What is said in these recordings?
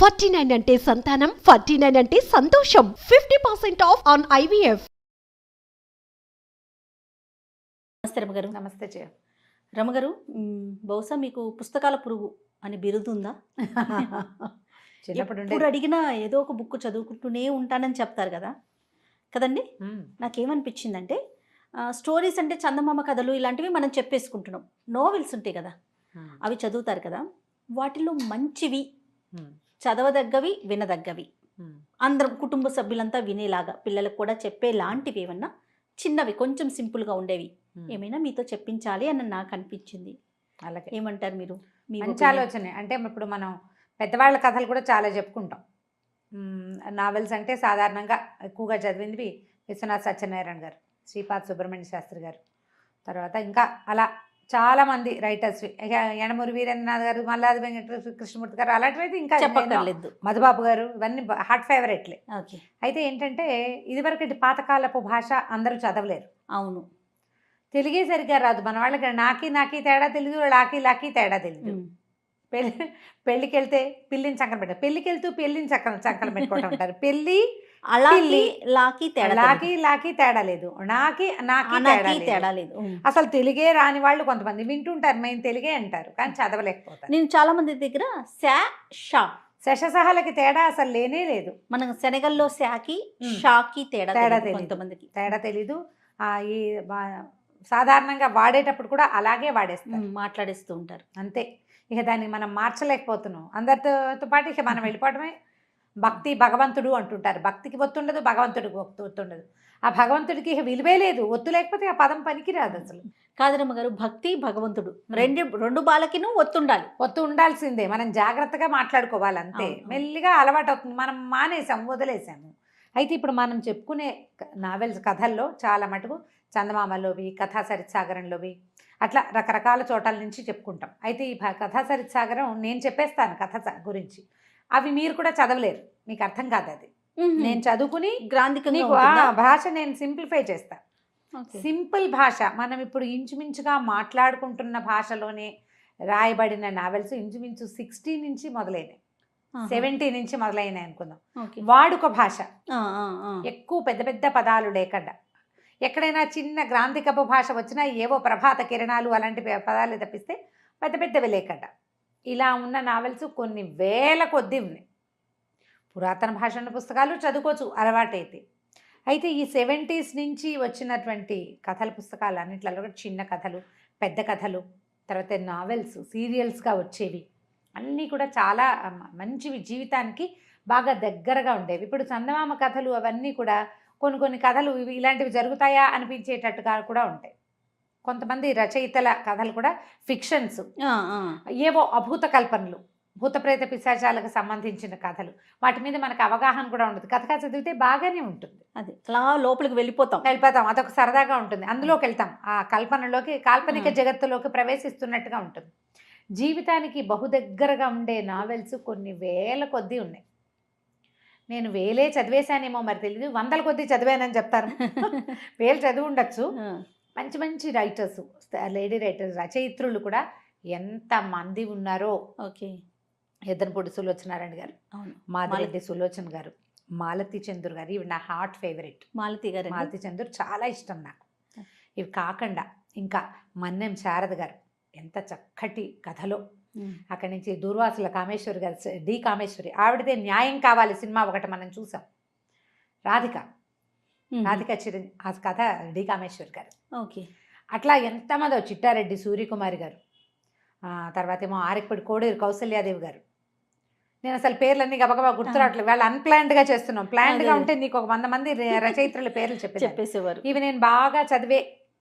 49 అంటే సంతానం, 49 అంటే సంతోషం. 50% ఆఫ్ ఆన్ IVF. నమస్తే రమగారు. నమస్తే జయ. రమగారు, బహుశా మీకు పుస్తకాల పురుగు అని బిరుదుందా? చిన్నప్పుడు ఎప్పుడు అడిగినా ఏదో ఒక బుక్ చదువుకుంటూనే ఉంటానని చెప్తారు కదా కదండి. నాకేమనిపించిందంటే స్టోరీస్ అంటే చందమామ కథలు ఇలాంటివి మనం చెప్పేసుకుంటున్నాం. నోవెల్స్ ఉంటాయి కదా, అవి చదువుతారు కదా, వాటిలో మంచివి, చదవదగ్గవి, వినదగ్గవి, అందరం కుటుంబ సభ్యులంతా వినేలాగా పిల్లలకు కూడా చెప్పేలాంటివి ఏమన్నా చిన్నవి కొంచెం సింపుల్గా ఉండేవి ఏమైనా మీతో చెప్పించాలి అని నాకు అనిపించింది. అలాగే ఏమంటారు మీరు? మంచి ఆలోచనే. అంటే ఇప్పుడు మనం పెద్దవాళ్ళ కథలు కూడా చాలా చెప్పుకుంటాం. నావెల్స్ అంటే సాధారణంగా ఎక్కువగా చదివింది విశ్వనాథ్ సత్యనారాయణ గారు, శ్రీపాద సుబ్రహ్మణ్య శాస్త్రి గారు, తర్వాత ఇంకా అలా చాలామంది రైటర్స్, యనమూరి వీరేంద్రనాథ్ గారు, మల్లాది వెంకట కృష్ణమూర్తి గారు, అలాంటివి ఇంకా చెప్పక్కర్లేదు, మధుబాబు గారు, ఇవన్నీ హార్ట్ ఫేవరెట్లే. ఓకే. అయితే ఏంటంటే ఇదివరకటి పాతకాలపు భాష అందరూ చదవలేరు. అవును, తెలుగే సరిగ్గా రాదు మన వాళ్ళకి. నాకి నాకి తేడా తెలియదు, లాకి లాకి తేడా తెలియదు. పెళ్ళికి వెళ్తే పిల్లిని చక్కన పెట్టారు, పెళ్ళికి వెళ్తూ పెళ్ళిని చక్కన పెట్టుకుంటూ ఉంటారు. పెళ్ళి అలాకి లాకి తేడా, లాకి లాకి తేడా లేదు, నాకి నాకి తేడా లేదు. అసలు తెలుగే రాని వాళ్ళు కొంతమంది వింటుంటారు, మేము తెలుగే అంటారు కానీ చదవలేకపోతారు. నేను చాలా మంది దగ్గర శా షా శశసహలకి తేడా అసలు లేనే లేదు. మనం శనగల్లో శాకి షాకి తేడా తెలియదు, కొంతమందికి తేడా తెలీదు. ఈ సాధారణంగా వాడేటప్పుడు కూడా అలాగే వాడేస్తారు, మాట్లాడేస్తూ ఉంటారు. అంతే. ఇక దాన్ని మనం మార్చలేకపోతున్నాం. అందరితో పాటు ఇక మనం వెళ్ళిపోవడమే. భక్తి భగవంతుడు అంటుంటారు, భక్తికి ఒత్తుండదు, భగవంతుడికి ఒత్తుండదు. ఆ భగవంతుడికి ఇక విలువే లేదు, ఒత్తు లేకపోతే ఆ పదం పనికి రాదు అసలు. కాదరమ్మ గారు, భక్తి భగవంతుడు రెండు బాలకిను ఒత్తుండాలి. ఒత్తు ఉండాల్సిందే. మనం జాగ్రత్తగా మాట్లాడుకోవాలి అంతే. మెల్లిగా అలవాటు అవుతుంది. మనం మానేసాము, వదిలేసాము. అయితే ఇప్పుడు మనం చెప్పుకునే నావెల్స్ కథల్లో చాలా మటుకు చందమామలోవి, కథా సరిత్సాగరంలోవి, అట్లా రకరకాల చోటల నుంచి చెప్పుకుంటాం. అయితే ఈ కథా సరిత్సాగరం నేను చెప్పేస్తాను కథ గురించి, అవి మీరు కూడా చదవలేరు, మీకు అర్థం కాదు. అది నేను చదువుకుని నీకు భాష నేను సింప్లిఫై చేస్తాను. సింపుల్ భాష. మనం ఇప్పుడు ఇంచుమించుగా మాట్లాడుకుంటున్న భాషలోనే రాయబడిన నావెల్స్ ఇంచుమించు 60 నుంచి మొదలైనవి, 70 నుంచి మొదలైనవి అనుకుందాం. వాడుక భాష, ఎక్కువ పెద్ద పెద్ద పదాలు లేకుండా, ఎక్కడైనా చిన్న గ్రాంధికపు భాష వచ్చినా ఏవో ప్రభాత కిరణాలు అలాంటి పదాలు తప్పిస్తే పెద్ద పెద్దవి లేకుండా ఇలా ఉన్న నావెల్స్ కొన్ని వేల కొద్దీ ఉన్నాయి. పురాతన భాష పుస్తకాలు చదువుకోవచ్చు అలవాటైతే. అయితే ఈ 70s నుంచి వచ్చినటువంటి కథల పుస్తకాలు అన్నింటిలో కూడా చిన్న కథలు, పెద్ద కథలు, తర్వాత నావెల్స్, సీరియల్స్గా వచ్చేవి అన్నీ కూడా చాలా మంచివి, జీవితానికి బాగా దగ్గరగా ఉండేవి. ఇప్పుడు చందమామ కథలు అవన్నీ కూడా కొన్ని కథలు ఇలాంటివి జరుగుతాయా అనిపించేటట్టుగా కూడా ఉంటాయి. కొంతమంది రచయితల కథలు కూడా ఫిక్షన్స్, ఏవో అభూత కల్పనలు, భూత ప్రేత పిశాచాలకు సంబంధించిన కథలు, వాటి మీద మనకు అవగాహన కూడా ఉండదు. కథ చదివితే బాగానే ఉంటుంది, అది అలా లోపలికి వెళ్ళిపోతాం, అదొక సరదాగా ఉంటుంది. అందులోకి వెళ్తాం, ఆ కల్పనలోకి, కాల్పనిక జగత్తులోకి ప్రవేశిస్తున్నట్టుగా ఉంటుంది. జీవితానికి బహుదగ్గరగా ఉండే నావెల్స్ కొన్ని వేల కొద్దీ ఉన్నాయి. నేను వేలే చదివేశానేమో మరి తెలియదు, వందల కొద్దీ చదివానని చెప్తాను. వేలు చదివి ఉండొచ్చు. మంచి మంచి రైటర్స్, లేడీ రైటర్స్, రచయిత్రులు కూడా ఎంతమంది ఉన్నారో. ఓకే. ఎద్దనపూడి సులోచనారాయణ గారు, మాదిరెడ్డి సులోచన గారు, మాలతి చంద్రు గారు, ఇవి నా హార్ట్ ఫేవరెట్. మాలతి చంద్రు చాలా ఇష్టం నాకు. ఇవి కాకుండా ఇంకా మన్నెం శారద గారు, ఎంత చక్కటి కథలో. అక్కడి నుంచి దూర్వాసుల కామేశ్వరి గారు, డి కామేశ్వరి, ఆవిడదే న్యాయం కావాలి సినిమా ఒకటి మనం చూసాం. రాధిక ఆ కథ డి కామేశ్వరి గారు. ఓకే. అట్లా ఎంతమందో, చిట్టారెడ్డి సూర్యకుమారి గారు, తర్వాత ఏమో ఆరికపడి కోడూరు కౌసల్యాదేవి గారు. నేను అసలు పేర్లన్నీ గబగబా గుర్తురావట్లేదు, వాళ్ళు అన్ప్లాన్డ్గా చేస్తున్నాం. ప్లాన్డ్గా ఉంటే నీకు ఒక 100 మంది రచయిత్రుల పేర్లు చెప్పేసేవారు. ఇవి నేను బాగా చదివే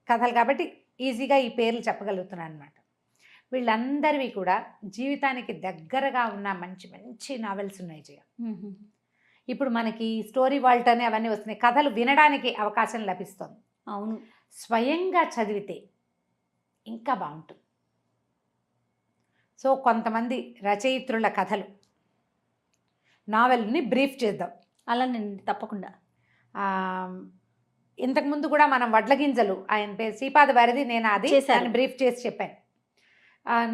కథలు కాబట్టి ఈజీగా ఈ పేర్లు చెప్పగలుగుతున్నాను అనమాట. వీళ్ళందరివి కూడా జీవితానికి దగ్గరగా ఉన్న మంచి మంచి నావెల్స్ ఉన్నాయి జయ. ఇప్పుడు మనకి స్టోరీ వాల్ట్ అని అవన్నీ వస్తున్నాయి, కథలు వినడానికి అవకాశం లభిస్తుంది. అవును, స్వయంగా స్వయంగా చదివితే ఇంకా బాగుంటుంది. సో కొంతమంది రచయిత్రుల కథలు, నావెల్ని బ్రీఫ్ చేద్దాం. అలా నేను తప్పకుండా. ఇంతకుముందు కూడా మనం వడ్ల గింజలు, ఆయన పేరు శ్రీపాద వారిది, నేను అది బ్రీఫ్ చేసి చెప్పాను.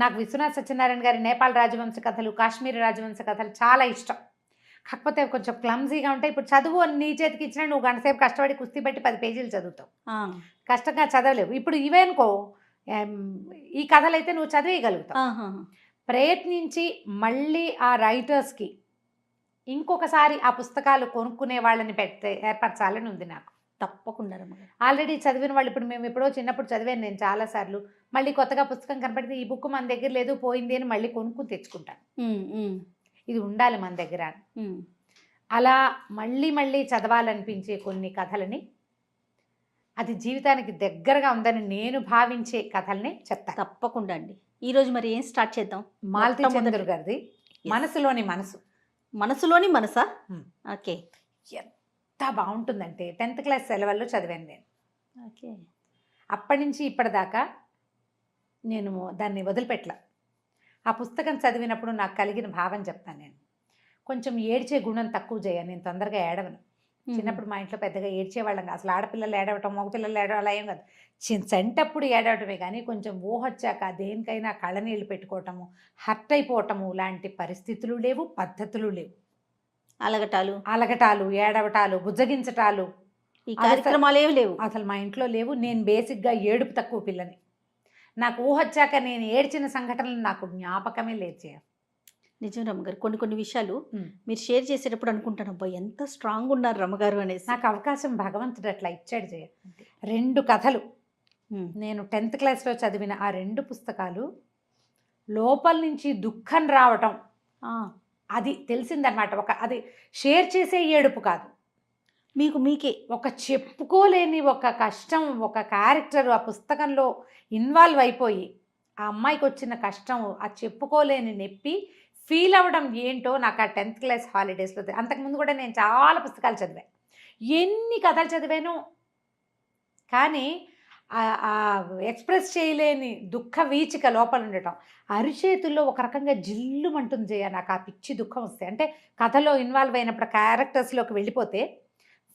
నాకు విశ్వనాథ్ సత్యనారాయణ గారి నేపాల్ రాజవంశ కథలు, కాశ్మీర్ రాజవంశ కథలు చాలా ఇష్టం. కాకపోతే అవి కొంచెం క్లమ్జీగా ఉంటాయి. ఇప్పుడు చదువు నీ చేతికి ఇచ్చినా నువ్వు గంట సేపు కష్టపడి కుస్తీ పెట్టి 10 పేజీలు చదువుతావు, కష్టంగా చదవలేవు. ఇప్పుడు ఇవేనుకో ఈ కథలు అయితే నువ్వు చదివేయగలుగుతావు. ప్రయత్నించి మళ్ళీ ఆ రైటర్స్కి ఇంకొకసారి ఆ పుస్తకాలు కొనుక్కునే వాళ్ళని ఏర్పరచాలని ఉంది నాకు. తప్పకుండా. ఆల్రెడీ చదివిన వాళ్ళు, ఇప్పుడు మేము ఎప్పుడో చిన్నప్పుడు చదివాను నేను చాలాసార్లు, మళ్ళీ కొత్తగా పుస్తకం కనపడితే ఈ బుక్ మన దగ్గర లేదు పోయింది అని మళ్ళీ కొనుక్కుని తెచ్చుకుంటాను. ఇది ఉండాలి మన దగ్గర. అలా మళ్ళీ మళ్ళీ చదవాలనిపించే కొన్ని కథలని, అది జీవితానికి దగ్గరగా ఉందని నేను భావించే కథల్ని చెప్తాను. తప్పకుండా అండి. ఈరోజు మరి ఏం స్టార్ట్ చేద్దాం? మాలతీ చంద్ర గారిది మనసులోని మనసు. మనసులోని మనసా? ఓకే. ఎంత బాగుంటుందంటే 10th క్లాస్ సెలవుల్లో చదివాను నేను. ఓకే. అప్పటి నుంచి ఇప్పటిదాకా నేను దాన్ని వదిలిపెట్టలే. ఆ పుస్తకం చదివినప్పుడు నాకు కలిగిన భావం చెప్తాను నేను. కొంచెం ఏడ్చే గుణం తక్కువ చేయాలి, నేను తొందరగా ఏడవను. చిన్నప్పుడు మా ఇంట్లో పెద్దగా ఏడ్చేవాళ్ళం, అసలు ఆడపిల్లలు ఏడవటం మగపిల్లలు ఏడవడం అలా ఏం కాదు. చంటప్పుడు ఏడవటమే కానీ కొంచెం ఊహొచ్చాక దేనికైనా కళ్ళనీళ్ళు పెట్టుకోవటము, హర్ట్ అయిపోవటము లాంటి పరిస్థితులు లేవు, పద్ధతులు లేవు. అలగటాలు, ఏడవటాలు, బుజ్జగించటాలు, ఈ కార్యక్రమాలు ఏవి లేవు, అసలు మా ఇంట్లో లేవు. నేను బేసిక్గా ఏడుపు తక్కువ పిల్లని. నాకు ఊహొచ్చాక నేను ఏడ్చిన సంఘటనలు నాకు జ్ఞాపకమే లేదు. నిజం రమ్మగారు. కొన్ని విషయాలు మీరు షేర్ చేసేటప్పుడు అనుకుంటాను, అబ్బాయి ఎంత స్ట్రాంగ్ ఉన్నారు రమ్మగారు అనేసి. నాకు అవకాశం భగవంతుడు అట్లా ఇచ్చాడు చేయ. 2 కథలు నేను 10th క్లాస్లో చదివిన ఆ 2 పుస్తకాలు లోపల నుంచి దుఃఖం రావటం అది తెలిసిందనమాట. అది షేర్ చేసే ఏడుపు కాదు, మీకే ఒక చెప్పుకోలేని ఒక కష్టం, ఒక క్యారెక్టర్ ఆ పుస్తకంలో ఇన్వాల్వ్ అయిపోయి ఆ అమ్మాయికి వచ్చిన కష్టం, ఆ చెప్పుకోలేని నొప్పి ఫీల్ అవ్వడం ఏంటో నాకు ఆ 10th క్లాస్ హాలిడేస్లో. అంతకుముందు కూడా నేను చాలా పుస్తకాలు చదివాను, ఎన్ని కథలు చదివాను, కానీ ఎక్స్ప్రెస్ చేయలేని దుఃఖ వీచిక లోపల ఉండటం. అరిచేతుల్లో ఒక రకంగా జిల్లుమంటుంది చేయ నాకు ఆ పిచ్చి దుఃఖం వస్తే. అంటే కథలో ఇన్వాల్వ్ అయినప్పుడు క్యారెక్టర్స్లోకి వెళ్ళిపోతే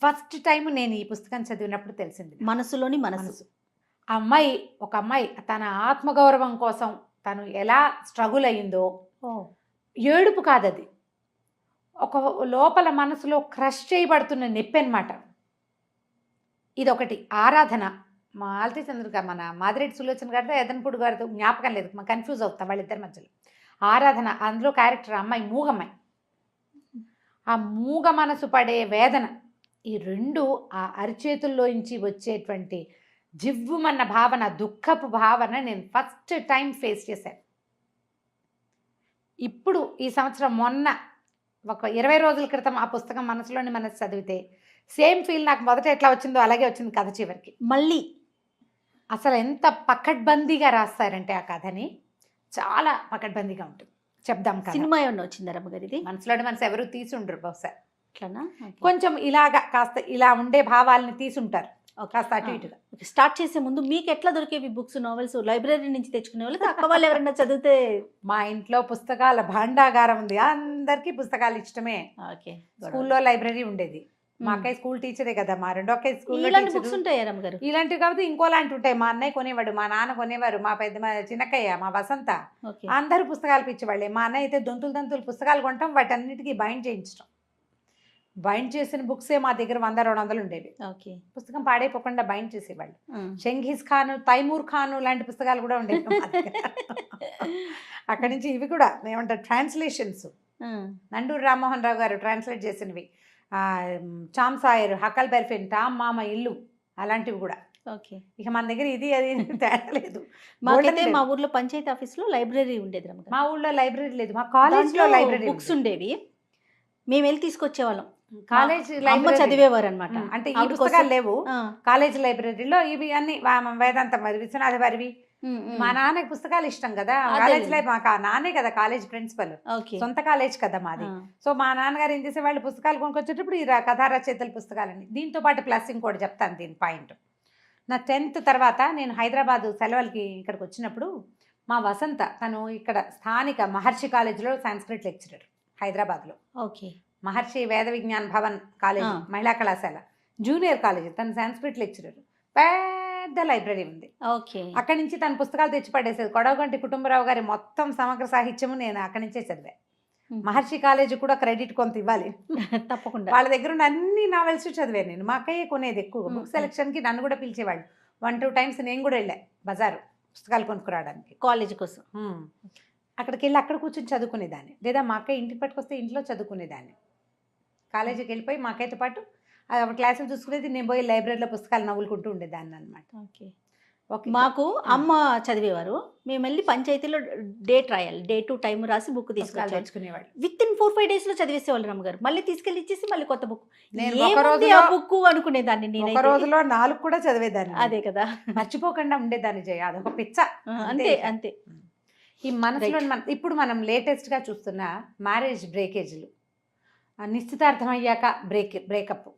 ఫస్ట్ టైం నేను ఈ పుస్తకం చదివినప్పుడు తెలిసింది. మనసులోని మనసు. ఒక అమ్మాయి తన ఆత్మగౌరవం కోసం తను ఎలా స్ట్రగుల్ అయ్యిందో, ఏడుపు కాదది, ఒక లోపల మనసులో క్రష్ చేయబడుతున్న నొప్పి అనమాట. ఇదొకటి. ఆరాధన, మాలతీ చంద్ర గారు, మన మాదిరెడ్డి సులోచన గారితో ఎదన్పూడి గారితో జ్ఞాపకం లేదు, కన్ఫ్యూజ్ అవుతాం వాళ్ళిద్దరి మధ్యలో. ఆరాధన, అందులో క్యారెక్టర్ అమ్మాయి మూగమ్మాయి. ఆ మూగ మనసు పడే వేదన, ఈ 2 ఆ అరిచేతుల్లోంచి వచ్చేటువంటి జివ్వుమన్న భావన, దుఃఖపు భావన నేను ఫస్ట్ టైం ఫేస్ చేశాను. ఇప్పుడు ఈ సంవత్సరం మొన్న ఒక 20 రోజుల క్రితం ఆ పుస్తకం మనసులోని మనసు చదివితే సేమ్ ఫీల్ నాకు మొదట ఎట్లా వచ్చిందో అలాగే వచ్చింది కథ చివరికి. మళ్ళీ అసలు ఎంత పకడ్బందీగా రాస్తారంటే ఆ కథని, చాలా పకడ్బందీగా ఉంటుంది. చెప్దాం కదా. సినిమా ఏమన్నా వచ్చిందా రమ్మగారు? ఇది మనసులోని మనసు ఎవరు తీసుండరు బహుశా, అట్లానా? కొంచెం ఇలాగా కాస్త ఇలా ఉండే భావాలని తీసుంటారు, కాస్త అటు ఇటుగా. స్టార్ట్ చేసే ముందు మీకు ఎట్లా దొరికేవి బుక్స్, నావెల్స్? లైబ్రరీ నుంచి తెచ్చుకునే వాళ్ళు, అక్క వాళ్ళు ఎవరైనా చదివితే? మా ఇంట్లో పుస్తకాల భాండాగారం ఉంది, అందరికీ పుస్తకాలు ఇష్టమే. ఓకే. స్కూల్లో లైబ్రరీ ఉండేది. మా అక్కయ్య స్కూల్ టీచరే కదా, మా రెండో అక్కయ్య స్కూల్. ఇలాంటి బుక్స్ ఉంటాయా రమ్మగారు? ఇలాంటివి కాబట్టి ఇంకోలాంటి ఉంటాయి. మా అన్నయ్య కొనేవాడు, మా నాన్న కొనేవారు, మా చిన్నక్కయ్య, మా వసంత, అందరూ పుస్తకాలు పిచ్చేవాళ్ళే. మా అన్నయ్య అయితే దొంతులు పుస్తకాలు కొంటాం, వాటన్నిటికీ బైండ్ చేయించడం. బైండ్ చేసిన బుక్సే మా దగ్గర 100-200 ఉండేవి. ఓకే. పుస్తకం పాడైపోకుండా బైండ్ చేసేవాళ్ళు. షంఘీజ్ ఖాన్, తైమూర్ ఖాన్ లాంటి పుస్తకాలు కూడా ఉండేవి. అక్కడి నుంచి ఇవి కూడా ఏమంటారు, ట్రాన్స్లేషన్స్. నండూరి రామ్మోహన్ రావు గారు ట్రాన్స్లేట్ చేసినవి, చామ్ సాయర్, హకల్ బెర్ఫిన్, టామ్ మామ ఇల్లు, అలాంటివి కూడా. ఓకే. ఇక మన దగ్గర ఇది అది తేడా లేదు. మాకైతే మా ఊర్లో పంచాయతీ ఆఫీస్లో లైబ్రరీ ఉండేది రమ్మగారు. మా ఊళ్ళో లైబ్రరీ లేదు, మా కాలేజ్లో లైబ్రరీ బుక్స్ ఉండేవి, మేము వెళ్ళి తీసుకొచ్చేవాళ్ళం. కాలేజ్ అమ్మ చదివేవారు అనమాట. అంటే ఈ పుస్తకాలు లేవు కాలేజ్ లైబ్రరీలో, ఇవి అన్ని వేదాంత మరి విశ్వనాథ వారివి. మా నాన్నకి పుస్తకాలు ఇష్టం కదా, కాలేజ్ లైఫ్, మాకు నాన్నే కదా కాలేజ్ ప్రిన్సిపల్, సొంత కాలేజ్ కదా మాది. సో మా నాన్నగారు ఏం చేసే వాళ్ళు, పుస్తకాలు కొనుక్కొచ్చేటప్పుడు ఈ కథా రచయితల పుస్తకాలని. దీంతో పాటు ప్లస్ ఇంకోటి చెప్తాను దీని పాయింట్. నా 10th తర్వాత నేను హైదరాబాద్ సెలవులకి ఇక్కడికి వచ్చినప్పుడు, మా వసంత తను ఇక్కడ స్థానిక మహర్షి కాలేజీలో సంస్కృత్ లెక్చరర్ హైదరాబాద్లో. ఓకే. మహర్షి వేద విజ్ఞాన్ భవన్ కాలేజ్, మహిళా కళాశాల జూనియర్ కాలేజ్, తను సంస్కృత్ లెక్చరర్. పెద్ద లైబ్రరీ ఉంది. ఓకే. అక్కడి నుంచి తన పుస్తకాలు తెచ్చి పడేసేది. కొడవగంటి కుటుంబరావు గారి మొత్తం సమగ్ర సాహిత్యము నేను అక్కడి నుంచే చదివా. మహర్షి కాలేజీ కూడా క్రెడిట్ కొంత ఇవ్వాలి. తప్పకుండా. వాళ్ళ దగ్గర ఉన్న అన్ని నావెల్స్ చదివాను నేను. మా అక్కయ్య కొనేది ఎక్కువ. బుక్ సెలక్షన్కి నన్ను కూడా పిలిచేవాళ్ళు. 1-2 టైమ్స్ నేను కూడా వెళ్ళా బజారు పుస్తకాలు కొనుక్కురావడానికి కాలేజ్ కోసం. అక్కడికి వెళ్ళి అక్కడ కూర్చొని చదువుకునేదాన్ని. లేదా మా అక్కయ్య ఇంటికి పట్టుకొస్తే ఇంట్లో చదువుకునేదాన్ని. కాలేజీకి వెళ్ళిపోయి మా అక్కయ్యతో పాటు క్లాసులు చూసుకునేది, నేను పోయి లైబ్రరీలో పుస్తకాలు నవ్వులుకుంటూ ఉండేదాన్ని అనమాట. ఓకే. ఓకే. మాకు అమ్మ చదివేవారు. మేము వెళ్ళి పంచాయతీలో డేట్ రాయాలి. డేట్ టైం రాసి బుక్ పుస్తకాలు తీసుకొచ్చాలి. తెచ్చుకునేవాళ్ళు. విత్ ఇన్ 4-5 డేస్లో చదివేసేవాళ్ళు రమ్మగారు. మళ్ళీ తీసుకెళ్ళి ఇచ్చేసి మళ్ళీ కొత్త బుక్. నేను ఏముంది ఒక రోజులో ఆ బుక్ అనుకునేదాన్ని ఒక నేను. రోజులో 4 కూడా చదివేదాన్ని. అదే కదా. మర్చిపోకుండా ఉండేదాన్ని. జయ అదొక పిచ్చ. అంతే అంతే. ఈ మనసులో ఇప్పుడు మనం లేటెస్ట్గా చూస్తున్న మ్యారేజ్ బ్రేకేజ్లు, నిశ్చితార్థం అయ్యాక బ్రేకప్,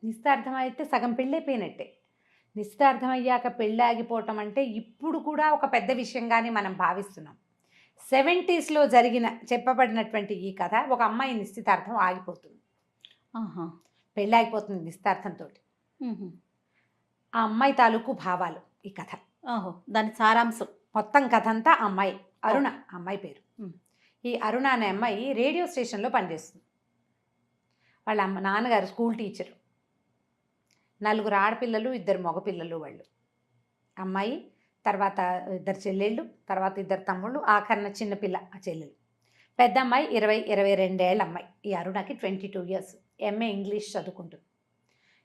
నిశ్చితార్థం అయితే సగం పెళ్ళైపోయినట్టే. నిశ్చితార్థం అయ్యాక పెళ్ళి ఆగిపోవటం అంటే ఇప్పుడు కూడా ఒక పెద్ద విషయంగానే మనం భావిస్తున్నాం. 70s జరిగిన చెప్పబడినటువంటి ఈ కథ, ఒక అమ్మాయి నిశ్చితార్థం ఆగిపోతుంది, పెళ్ళి ఆగిపోతుంది నిశ్చితార్థంతో. ఆ అమ్మాయి తాలూకు భావాలు ఈ కథ. దాని సారాంశం మొత్తం కథ అంతా అమ్మాయి అరుణ, అమ్మాయి పేరు. ఈ అరుణ అనే అమ్మాయి రేడియో స్టేషన్లో పనిచేస్తుంది. వాళ్ళ నాన్నగారు స్కూల్ టీచరు. 4 ఆడపిల్లలు, 2 మగపిల్లలు వాళ్ళు. అమ్మాయి, తర్వాత 2 చెల్లెళ్ళు, తర్వాత 2 తమ్ముళ్ళు, ఆఖరణ చిన్నపిల్ల ఆ చెల్లెలు. పెద్ద అమ్మాయి 22 ఏళ్ళ అమ్మాయి. ఈ అరుణకి 22 years. MA ఇంగ్లీష్ చదువుకుంటుంది.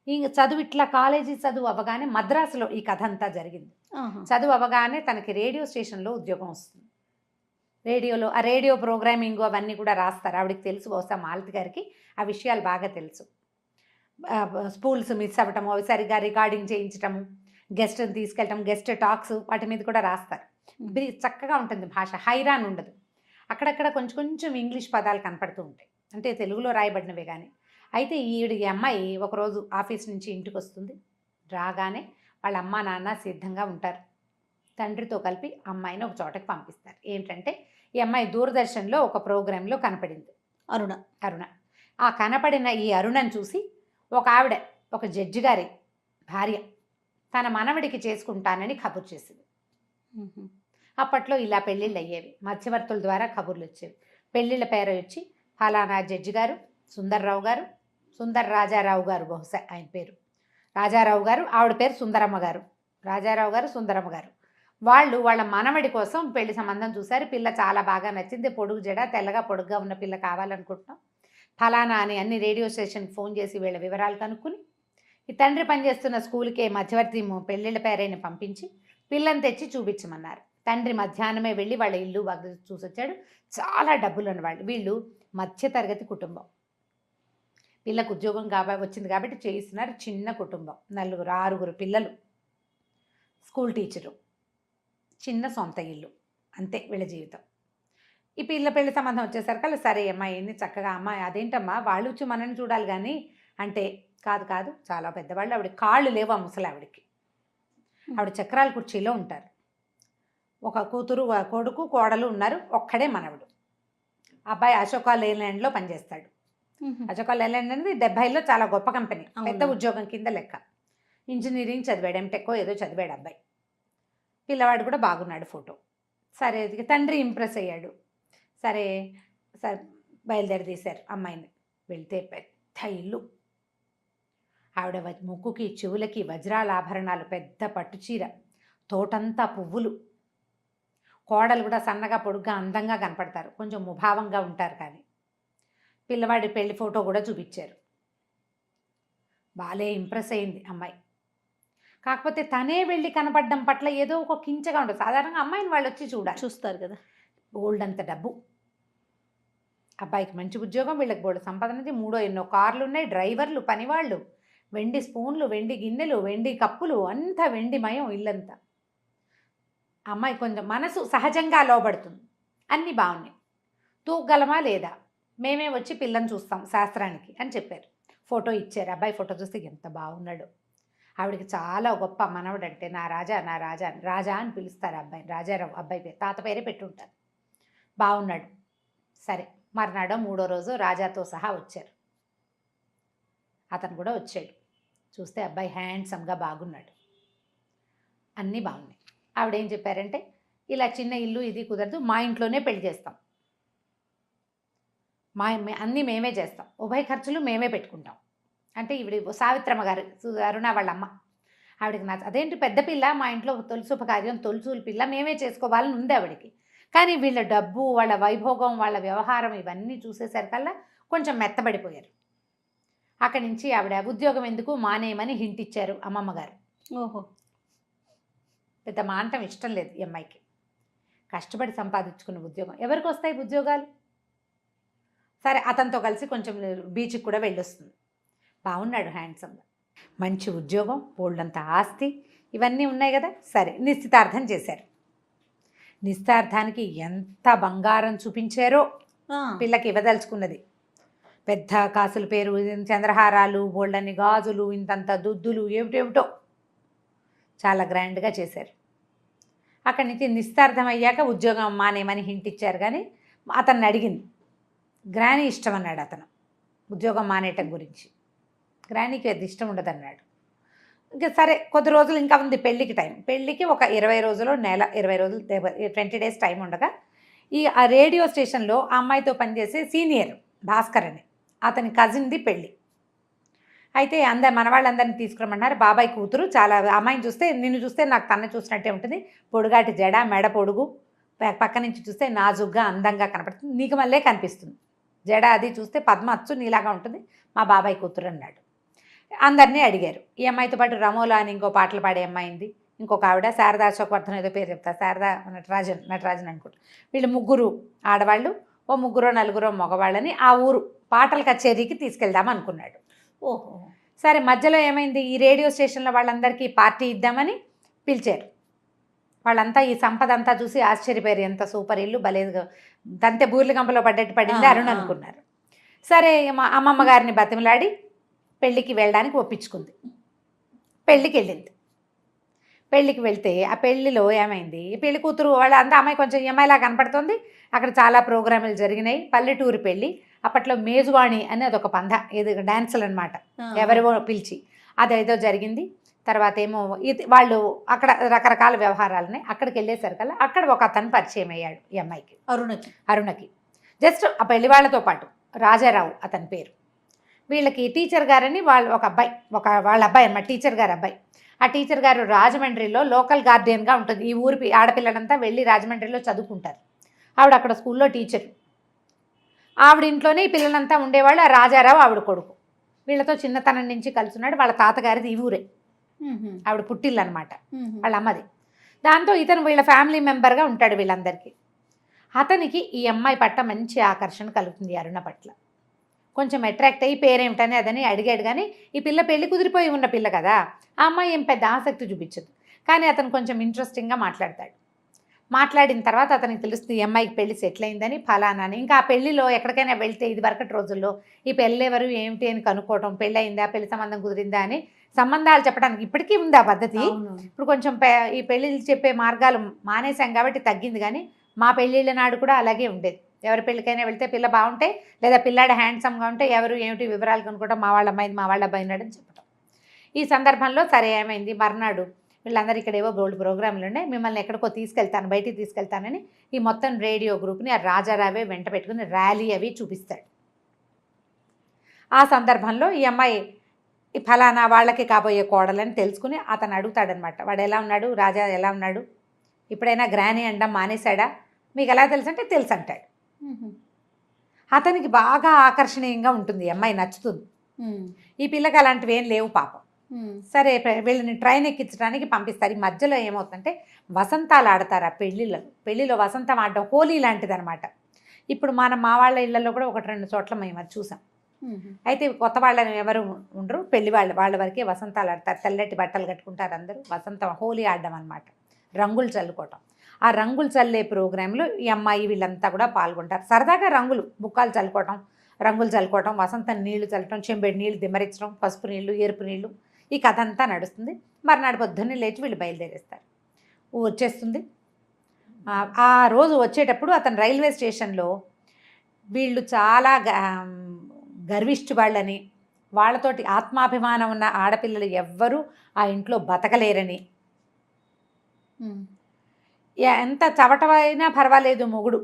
ఇంక చదువు ఇట్లా కాలేజీ చదువు అవ్వగానే మద్రాసులో ఈ కథ అంతా జరిగింది. చదువు అవ్వగానే తనకి రేడియో స్టేషన్లో ఉద్యోగం వస్తుంది. రేడియోలో ఆ రేడియో ప్రోగ్రామింగ్ అవన్నీ కూడా రాస్తారు. ఆవిడకి తెలుసు, బహుశా మాలతి గారికి ఆ విషయాలు బాగా తెలుసు. స్పూల్స్ మిస్ అవ్వటము, అవి సరిగా రికార్డింగ్ చేయించటము, గెస్ట్ని తీసుకెళ్ళటం, గెస్ట్ టాక్స్, వాటి మీద కూడా రాస్తారు. చక్కగా ఉంటుంది భాష, హైరాన్ ఉండదు. అక్కడక్కడ కొంచెం ఇంగ్లీష్ పదాలు కనపడుతూ ఉంటాయి, అంటే తెలుగులో రాయబడినవే కానీ. అయితే ఈ అమ్మాయి ఒకరోజు ఆఫీస్ నుంచి ఇంటికి వస్తుంది. రాగానే వాళ్ళ అమ్మ నాన్న సిద్ధంగా ఉంటారు. తండ్రితో కలిపి అమ్మాయిని ఒక చోటకి పంపిస్తారు. ఏంటంటే ఈ అమ్మాయి దూరదర్శన్లో ఒక ప్రోగ్రాంలో కనపడింది, అరుణ. ఆ కనపడిన ఈ అరుణను చూసి ఒక ఆవిడ, ఒక జడ్జి గారి భార్య, తన మనవడికి చేసుకుంటానని కబురు చేసింది. అప్పట్లో ఇలా పెళ్ళిళ్ళు అయ్యేవి, మధ్యవర్తుల ద్వారా కబుర్లు వచ్చేవి. పెళ్ళిళ్ళ పేరు వచ్చి ఫలానా జడ్జి గారు, సుందర్రావు గారు, సుందర్ రాజారావు గారు, బహుశా ఆయన పేరు రాజారావు గారు, ఆవిడ పేరు సుందరమ్మ గారు. రాజారావు గారు, సుందరమ్మ గారు వాళ్ళు వాళ్ళ మనవడి కోసం పెళ్లి సంబంధం చూశారు. పిల్ల చాలా బాగా నచ్చింది, పొడుగు జడ, తెల్లగా పొడుగ్గా ఉన్న పిల్ల కావాలనుకుంటున్నాం, ఫలానా అని అన్ని రేడియో స్టేషన్కి ఫోన్ చేసి వీళ్ళ వివరాలు కనుక్కుని, ఈ తండ్రి పనిచేస్తున్న స్కూల్కే మధ్యవర్తి పెళ్ళిళ్ళ పేరైన పంపించి పిల్లని తెచ్చి చూపించమన్నారు. తండ్రి మధ్యాహ్నమే వెళ్ళి వాళ్ళ ఇల్లు బాగా చూసొచ్చాడు. చాలా డబ్బులు ఉన్నవాళ్ళు. వీళ్ళు మధ్యతరగతి కుటుంబం. పిల్లకు ఉద్యోగం వచ్చింది కాబట్టి చేయిస్తున్నారు. చిన్న కుటుంబం, 6 పిల్లలు, స్కూల్ టీచరు, చిన్న సొంత ఇల్లు, అంతే వీళ్ళ జీవితం. ఈ పిల్ల పెళ్లి సంబంధం వచ్చేసరికి సరే అమ్మాయి ఏంది చక్కగా, అమ్మాయి అదేంటమ్మా వాళ్ళు వచ్చి మనని చూడాలి కానీ అంటే, కాదు చాలా పెద్దవాళ్ళు, ఆవిడ కాళ్ళు లేవు ఆ ముసలి ఆవిడకి. ఆవిడ చక్రాల కుర్చీలో ఉంటారు. ఒక కూతురు, కొడుకు, కోడలు ఉన్నారు. ఒక్కడే మనవడు. అబ్బాయి అశోక లేలాండ్లో పనిచేస్తాడు. అశోక లేలాండ్ అనేది 70లో చాలా గొప్ప కంపెనీ, పెద్ద ఉద్యోగం కింద లెక్క. ఇంజనీరింగ్ చదివాడు, ఎంటెక్కో ఏదో చదివాడు అబ్బాయి. పిల్లవాడు కూడా బాగున్నాడు ఫోటో. సరే తండ్రి ఇంప్రెస్ అయ్యాడు. సరే బయలుదేరి తీశారు అమ్మాయిని. వెళ్తే పెద్ద ఇల్లు, ఆవిడ ముక్కుకి చెవులకి వజ్రాల ఆభరణాలు, పెద్ద పట్టుచీర, తోటంతా పువ్వులు. కోడలు కూడా సన్నగా పొడుగ్గా అందంగా కనపడతారు, కొంచెం ముభావంగా ఉంటారు. కానీ పిల్లవాడి పెళ్లి ఫోటో కూడా చూపించారు. బాలే ఇంప్రెస్ అయింది అమ్మాయి. కాకపోతే తనే వెళ్ళి కనపడడం పట్ల ఏదో ఒక కించగా ఉంటుంది. సాధారణంగా అమ్మాయిని వాళ్ళు వచ్చి చూస్తారు కదా. బోల్డ్ అంత డబ్బు, అబ్బాయికి మంచి ఉద్యోగం, వీళ్ళకి బోల్డ్ సంపాదనది, 3 కార్లు ఉన్నాయి, డ్రైవర్లు, పనివాళ్ళు, వెండి స్పూన్లు, వెండి గిన్నెలు, వెండి కప్పులు, అంతా వెండిమయం ఇల్లంతా. అమ్మాయి కొంచెం మనసు సహజంగా లోబడుతుంది. అన్నీ బాగున్నాయి. తూగలమా లేదా, మేమే వచ్చి పిల్లని చూస్తాం శాస్త్రానికి అని చెప్పారు. ఫోటో ఇచ్చారు. అబ్బాయి ఫోటో చూస్తే ఎంత బాగున్నాడు. ఆవిడకి చాలా గొప్ప మనవడు అంటే నా రాజా రాజా అని పిలుస్తారు అబ్బాయిని. రాజారావు అబ్బాయి పేరు, తాత పేరే పెట్టుంటారు. బాగున్నాడు. సరే మర్నాడో 3వ రోజు రాజాతో సహా వచ్చారు. అతను కూడా వచ్చాడు. చూస్తే అబ్బాయి హ్యాండ్సమ్గా బాగున్నాడు. అన్నీ బాగున్నాయి. ఆవిడ ఏం చెప్పారంటే, ఇలా చిన్న ఇల్లు ఇది కుదరదు, మా ఇంట్లోనే పెళ్లి చేస్తాం, అన్నీ మేమే చేస్తాం, ఉభయ ఖర్చులు మేమే పెట్టుకుంటాం. అంటే ఈవిడ సావిత్రమ్మ గారు, అరుణ వాళ్ళ అమ్మ, ఆవిడకి అదేంటి పెద్ద పిల్ల, మా ఇంట్లో తొలి శుభకార్యం తొలిచూలు పిల్ల మేమే చేసుకోవాలని ఉంది ఆవిడకి. కానీ వీళ్ళ డబ్బు, వాళ్ళ వైభోగం, వాళ్ళ వ్యవహారం ఇవన్నీ చూసేసరికల్లా కొంచెం మెత్తబడిపోయారు. అక్కడి నుంచి ఆవిడ ఉద్యోగం ఎందుకు మానేయమని హింట్ ఇచ్చారు అమ్మమ్మ గారు. ఓహో. పెద్ద మానటం ఇష్టం లేదు ఈ అమ్మాయికి. కష్టపడి సంపాదించుకున్న ఉద్యోగం ఎవరికి వస్తాయి ఉద్యోగాలు? సరే అతనితో కలిసి కొంచెం బీచ్కి కూడా వెళ్ళొస్తుంది. బాగున్నాడు, హ్యాండ్సమ్గా, మంచి ఉద్యోగం, బోల్డంత ఆస్తి, ఇవన్నీ ఉన్నాయి కదా. సరే నిశ్చితార్థం చేశారు. నిశ్చితార్థానికి ఎంత బంగారం చూపించారో పిల్లకి ఇవ్వదలుచుకున్నది. పెద్ద కాసుల పేరు, చంద్రహారాలు, బోల్డన్ని గాజులు, ఇంతంత దుద్దులు, ఏమిటేమిటో చాలా గ్రాండ్గా చేశారు. అక్కడి నుంచి నిశ్చితార్థం అయ్యాక ఉద్యోగం మానేమని హింట్ ఇచ్చారు. కానీ అతన్ని అడిగింది, గ్రాని ఇష్టం అన్నాడు అతను ఉద్యోగం మానేయటం గురించి. గ్రానీకి అది ఇష్టం ఉండదు అన్నాడు. ఇంకా సరే కొద్ది రోజులు ఇంకా ఉంది పెళ్ళికి టైం. పెళ్ళికి ఒక 20 రోజులు, నెల 20 రోజులు, 20 డేస్ టైం ఉండగా ఆ రేడియో స్టేషన్లో ఆ అమ్మాయితో పనిచేసే సీనియర్ భాస్కర్ అని అతని కజిన్ది పెళ్ళి. అయితే మన వాళ్ళందరినీ తీసుకురమ్మన్నారు. బాబాయ్ కూతురు చాలా, అమ్మాయిని చూస్తే, నిన్ను చూస్తే నాకు తన్ను చూసినట్టే ఉంటుంది, పొడుగాటి జడ, మెడ పొడుగు, పక్క నుంచి చూస్తే నాజుగ్గా అందంగా కనపడుతుంది, నీకు మళ్ళీ కనిపిస్తుంది, జడ అది చూస్తే పద్మ అచ్చు నీలాగా ఉంటుంది, మా బాబాయ్ కూతురు అన్నాడు. అందరినీ అడిగారు. ఈ అమ్మాయితో పాటు రమోలా అని ఇంకో పాటలు పాడే అమ్మాయింది, ఇంకొక ఆవిడ శారదా అశోకవర్ధన్ ఏదో పేరు చెప్తా, శారదా నటరాజన్ అనుకుంటా. వీళ్ళు ముగ్గురు ఆడవాళ్ళు, ఓ ముగ్గురో నలుగురో మగవాళ్ళని ఆ ఊరు పాటల కచేరీకి తీసుకెళ్దాం అనుకున్నాడు. ఓహో. సరే మధ్యలో ఏమైంది, ఈ రేడియో స్టేషన్లో వాళ్ళందరికీ పార్టీ ఇద్దామని పిలిచారు. వాళ్ళంతా ఈ సంపద అంతా చూసి ఆశ్చర్యపోయారు, ఎంత సూపర్ ఇల్లు, బలేదుగా తంతే బూర్ల గంపలో పడ్డట్టు పడింది అరుణ్ అనుకున్నారు. సరే మా అమ్మమ్మ గారిని బతిమలాడి పెళ్ళికి వెళ్ళడానికి ఒప్పించుకుంది. పెళ్ళికి వెళ్ళింది. పెళ్ళికి వెళ్తే ఆ పెళ్ళిలో ఏమైంది, పెళ్లి కూతురు వాళ్ళ అంతా అమ్మాయి కొంచెం అమ్మాయిలా కనపడుతుంది. అక్కడ చాలా ప్రోగ్రాములు జరిగినాయి, పల్లెటూరు పెళ్ళి. అప్పట్లో మేజువాణి అని అదొక పంధ, ఏది డాన్సులు అనమాట, ఎవరివో పిలిచి అదేదో జరిగింది. తర్వాత ఏమో వాళ్ళు అక్కడ రకరకాల వ్యవహారాలని, అక్కడికి వెళ్ళేసరికల్లా అక్కడ ఒక అతను పరిచయం అయ్యాడు ఈ అమ్మాయికి, అరుణకి. జస్ట్ ఆ పెళ్లి వాళ్ళతో పాటు రాజారావు అతని పేరు. వీళ్ళకి టీచర్ గారని వాళ్ళు ఒక అబ్బాయి, వాళ్ళ అబ్బాయి అన్నమాట, టీచర్ గారు అబ్బాయి. ఆ టీచర్ గారు రాజమండ్రిలో లోకల్ గార్డియన్గా ఉంటుంది. ఈ ఊరి ఆడపిల్లలంతా వెళ్ళి రాజమండ్రిలో చదువుకుంటారు. ఆవిడ అక్కడ స్కూల్లో టీచర్. ఆవిడ ఇంట్లోనే ఈ పిల్లలంతా ఉండేవాళ్ళు. ఆ రాజారావు ఆవిడ కొడుకు. వీళ్ళతో చిన్నతనం నుంచి కలుసున్నాడు. వాళ్ళ తాతగారిది ఈ ఊరే, ఆవిడ పుట్టిల్లు అనమాట, వాళ్ళ అమ్మది. దాంతో ఇతను వీళ్ళ ఫ్యామిలీ మెంబర్గా ఉంటాడు వీళ్ళందరికీ. అతనికి ఈ అమ్మాయి పట్ల మంచి ఆకర్షణ కలుగుతుంది, అరుణ పట్ల. కొంచెం అట్రాక్ట్ అయ్యి పేరేమిటని అదని అడిగాడు. కానీ ఈ పిల్ల పెళ్లి కుదిరిపోయి ఉన్న పిల్ల కదా, ఆ అమ్మాయి ఏం పెద్ద ఆసక్తి చూపించదు. కానీ అతను కొంచెం ఇంట్రెస్టింగ్గా మాట్లాడతాడు. మాట్లాడిన తర్వాత అతనికి తెలుస్తుంది ఈ అమ్మాయికి పెళ్లి సెటిల్ అయిందని, ఫలానా అని. ఇంకా ఆ పెళ్లిలో ఎక్కడికైనా వెళ్తే ఇది వరకటి రోజుల్లో ఈ పెళ్ళి ఎవరు ఏమిటి అని కనుక్కోవటం, పెళ్ళి అయిందా, పెళ్లి సంబంధం కుదిరిందా అని సంబంధాలు చెప్పడానికి ఇప్పటికీ ఉంది ఆ పద్ధతి. ఇప్పుడు కొంచెం ఈ పెళ్ళిళ్ళు చెప్పే మార్గాలు మానేశాం కాబట్టి తగ్గింది. కానీ మా పెళ్ళిళ్ళ నాడు కూడా అలాగే ఉండేది. ఎవరి పెళ్ళికైనా వెళ్తే పిల్ల బాగుంటే, లేదా పిల్లాడు హ్యాండ్సమ్గా ఉంటే ఎవరు ఏమిటి వివరాలు కనుక్కోవడం, మా వాళ్ళ అమ్మాయిది, మా వాళ్ళ అబ్బాయి ఉన్నాడని చెప్పడం. ఈ సందర్భంలో సరే ఏమైంది, మర్నాడు వీళ్ళందరూ ఇక్కడ ఏవో గోల్డ్ ప్రోగ్రాంలు ఉన్నాయి, మిమ్మల్ని ఎక్కడికో తీసుకెళ్తాను, బయటికి తీసుకెళ్తానని ఈ మొత్తం రేడియో గ్రూప్ని ఆ రాజారావే వెంట పెట్టుకుని ర్యాలీ అవి చూపిస్తాడు. ఆ సందర్భంలో ఈ అమ్మాయి ఈ ఫలానా వాళ్ళకి కాబోయే కోడలని తెలుసుకుని అతను అడుగుతాడనమాట, వాడు ఎలా ఉన్నాడు, రాజా ఎలా ఉన్నాడు, ఇప్పుడైనా గ్రాని అనడం మానేశాడా, మీకు ఎలా తెలుసు అంటే తెలుసు అంటాడు. అతనికి బాగా ఆకర్షణీయంగా ఉంటుంది, ఈ అమ్మాయి నచ్చుతుంది. ఈ పిల్లకి అలాంటివి ఏం లేవు పాపం. సరే వీళ్ళని ట్రైన్ ఎక్కించడానికి పంపిస్తారు. ఈ మధ్యలో ఏమవుతుందంటే వసంతాలు ఆడతారు ఆ పెళ్ళిలో వసంతం ఆడడం హోలీ లాంటిది అనమాట. ఇప్పుడు మా వాళ్ళ ఇళ్లలో కూడా 1-2 చోట్ల మేము అది చూసాం. అయితే కొత్త వాళ్ళని ఎవరు ఉండరు, పెళ్లి వాళ్ళ వరకే వసంతాలు ఆడతారు. తెల్లటి బట్టలు కట్టుకుంటారు అందరూ, వసంతం హోలీ ఆడడం అనమాట, రంగులు చల్లుకోవటం. ఆ రంగులు చల్లే ప్రోగ్రాంలో ఈ అమ్మాయి వీళ్ళంతా కూడా పాల్గొంటారు. సరదాగా రంగులు బుక్కాలు చల్లుకోవటం, రంగులు చల్లుకోవటం, వసంతం నీళ్లు చల్లటం, చెంబెడి నీళ్లు దిమ్మరించడం, పసుపు నీళ్లు, ఎరుపు నీళ్లు, ఈ కథ అంతా నడుస్తుంది. మర్నాడు పొద్దున్నే లేచి వీళ్ళు బయలుదేరేస్తారు. వచ్చేస్తుంది. ఆ రోజు వచ్చేటప్పుడు అతను రైల్వే స్టేషన్లో వీళ్ళు చాలా గర్విష్టి వాళ్ళని, వాళ్ళతోటి ఆత్మాభిమానం ఉన్న ఆడపిల్లలు ఎవ్వరూ ఆ ఇంట్లో బతకలేరని, ఎంత చవటమైనా పర్వాలేదు మొగుడు,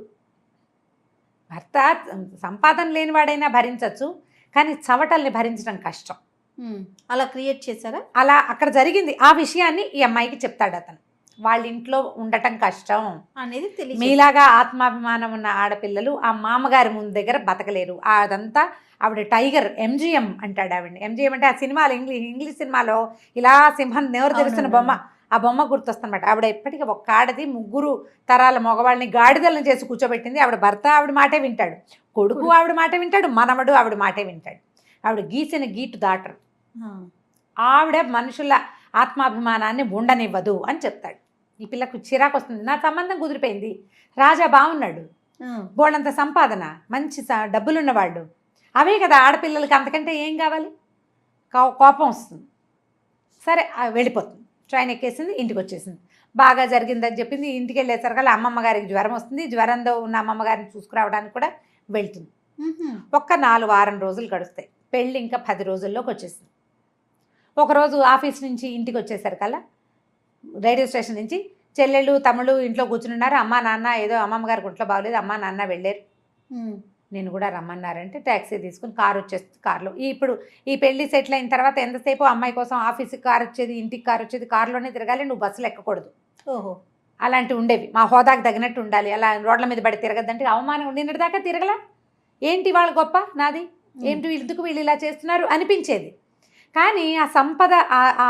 భర్త సంపాదన లేనివాడైనా భరించవచ్చు, కానీ చవటల్ని భరించడం కష్టం. అలా క్రియేట్ చేశారా? అలా అక్కడ జరిగింది. ఆ విషయాన్ని ఈ అమ్మాయికి చెప్తాడు అతను. వాళ్ళ ఇంట్లో ఉండటం కష్టం అనేది తెలియదు. మీలాగా ఆత్మాభిమానం ఉన్న ఆడపిల్లలు ఆ మామగారి ముందు దగ్గర బతకలేరు. అదంతా ఆవిడ టైగర్, ఎంజిఎం అంటాడు ఆవిడ. ఎంజిఎం అంటే ఆ సినిమాలో ఇంగ్లీష్ సినిమాలో ఇలా సింహం నెవరు తెరుస్తున్న బొమ్మ, ఆ బొమ్మ గుర్తొస్తుందన్నమాట. ఆవిడ ఎప్పటికీ ఒక్క ఆడది 3 తరాల మగవాళ్ళని గాడిదలను చేసి కూర్చోబెట్టింది. ఆవిడ భర్త ఆవిడ మాటే వింటాడు, కొడుకు ఆవిడ మాటే వింటాడు, మనవడు ఆవిడ మాటే వింటాడు. ఆవిడ గీసిన గీటు దాటరు. ఆవిడ మనుషుల ఆత్మాభిమానాన్ని ఉండనివ్వదు అని చెప్తాడు. ఈ పిల్లకు చిరాకు వస్తుంది. నా సంబంధం కుదిరిపోయింది, రాజా బాగున్నాడు, బోళ్ళంత సంపాదన, మంచి డబ్బులున్నవాళ్ళు, అవే కదా ఆడపిల్లలకి, అంతకంటే ఏం కావాలి? కోపం వస్తుంది. సరే వెళ్ళిపోతుంది. ట్రైన్ ఎక్కేసింది, ఇంటికి వచ్చేసింది. బాగా జరిగిందని చెప్పింది. ఇంటికి వెళ్ళేసరికల్లా అమ్మమ్మ గారికి జ్వరం వస్తుంది. జ్వరంతో ఉన్న అమ్మమ్మ గారిని చూసుకురావడానికి కూడా వెళ్తుంది. ఒక్క 4 వారం రోజులు గడుస్తాయి. పెళ్ళి ఇంకా 10 రోజుల్లోకి వచ్చేసింది. ఒకరోజు ఆఫీస్ నుంచి ఇంటికి వచ్చేసరికల్లా రైల్వే స్టేషన్ నుంచి చెల్లెళ్ళు తమ్ముళ్ళు ఇంట్లో కూర్చున్నారు. అమ్మ నాన్న ఏదో అమ్మమ్మ గారికి ఒంట్లో బాగోలేదు, అమ్మ నాన్న వెళ్ళారు, నేను కూడా రమ్మన్నారంటే ట్యాక్సీ తీసుకుని కారు వచ్చేస్తుంది. కారులో ఇప్పుడు ఈ పెళ్లి సెటిల్ అయిన తర్వాత ఎంతసేపు అమ్మాయి కోసం ఆఫీస్కి కారు వచ్చేది, ఇంటికి కారు వచ్చేది, కారులోనే తిరగాలి, నువ్వు బస్సులు ఎక్కకూడదు. ఓహో, అలాంటివి ఉండేవి. మా హోదాకు తగినట్టు ఉండాలి. అలా రోడ్ల మీద పడి తిరగద్దంటే అవమానం. నిన్నటి దాకా తిరగలా, ఏంటి వాళ్ళ గొప్ప నాది, ఏంటి ఎందుకు వీళ్ళు ఇలా చేస్తున్నారు అనిపించేది. కానీ ఆ సంపద, ఆ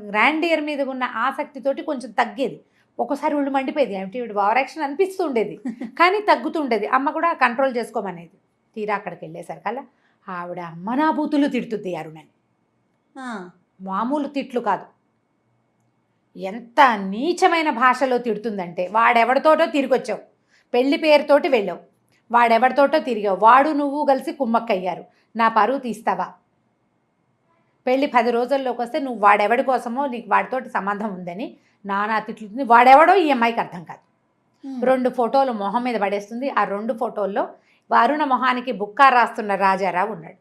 గ్రాండియర్ మీద ఉన్న ఆసక్తితోటి కొంచెం తగ్గేది. ఒక్కోసారి ఒళ్ళు మండిపోయేది, ఏమిటి వీడు ఓవర్ యాక్షన్ అనిపిస్తూ ఉండేది, కానీ తగ్గుతుండేది. అమ్మ కూడా కంట్రోల్ చేసుకోమనేది. తీరా అక్కడికి వెళ్ళేసరికల్లా ఆవిడ అమ్మనా బూతులు తిడుతుంది అరుణని. మామూలు తిట్లు కాదు, ఎంత నీచమైన భాషలో తిడుతుందంటే, వాడెవడితోటో తిరిగొచ్చావు, పెళ్లి పేరుతోటి వెళ్ళావు, వాడెవడితోటో తిరిగావు, వాడు నువ్వు కలిసి కుమ్మక్కయ్యారు, నా పరువు తీస్తావా? పెళ్ళి 10 రోజుల్లోకి వస్తే నువ్వు వాడెవడి కోసమో నీకు వాడితోటి సంబంధం ఉందని నానా తిట్లుతుంది. వాడెవడో ఈ అమ్మాయికి అర్థం కాదు. 2 ఫోటోలు మొహం మీద పడేస్తుంది. ఆ 2 ఫోటోల్లో అరుణ మొహానికి బుక్కా రాస్తున్న రాజారావు ఉన్నాడు.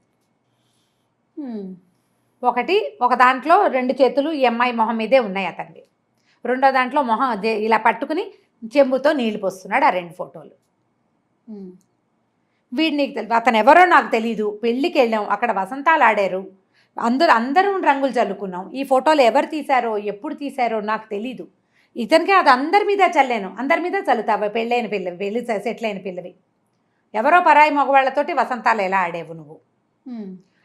ఒక దాంట్లో 2 చేతులు ఈ అమ్మాయి మొహం మీదే ఉన్నాయి అతనివి. రెండో దాంట్లో మొహం ఇలా పట్టుకుని చెంబుతో నీళ్లు పోస్తున్నాడు. ఆ 2 ఫోటోలు. వీడు నీకు తెలియదు, అతను ఎవరో నాకు తెలీదు, పెళ్ళికి వెళ్ళాం, అక్కడ వసంతాలు ఆడారు, అందరూ రంగులు చల్లుకున్నాం, ఈ ఫోటోలు ఎవరు తీశారో ఎప్పుడు తీశారో నాకు తెలీదు, ఇతనికి అది అందరి మీద చల్లాను, అందరి మీద చల్లుతావా? పెళ్ళైన పిల్లవి, పెళ్ళి సెటిల్ అయిన పిల్లవి, ఎవరో పరాయి మగవాళ్లతోటి వసంతాలు ఎలా ఆడేవు నువ్వు?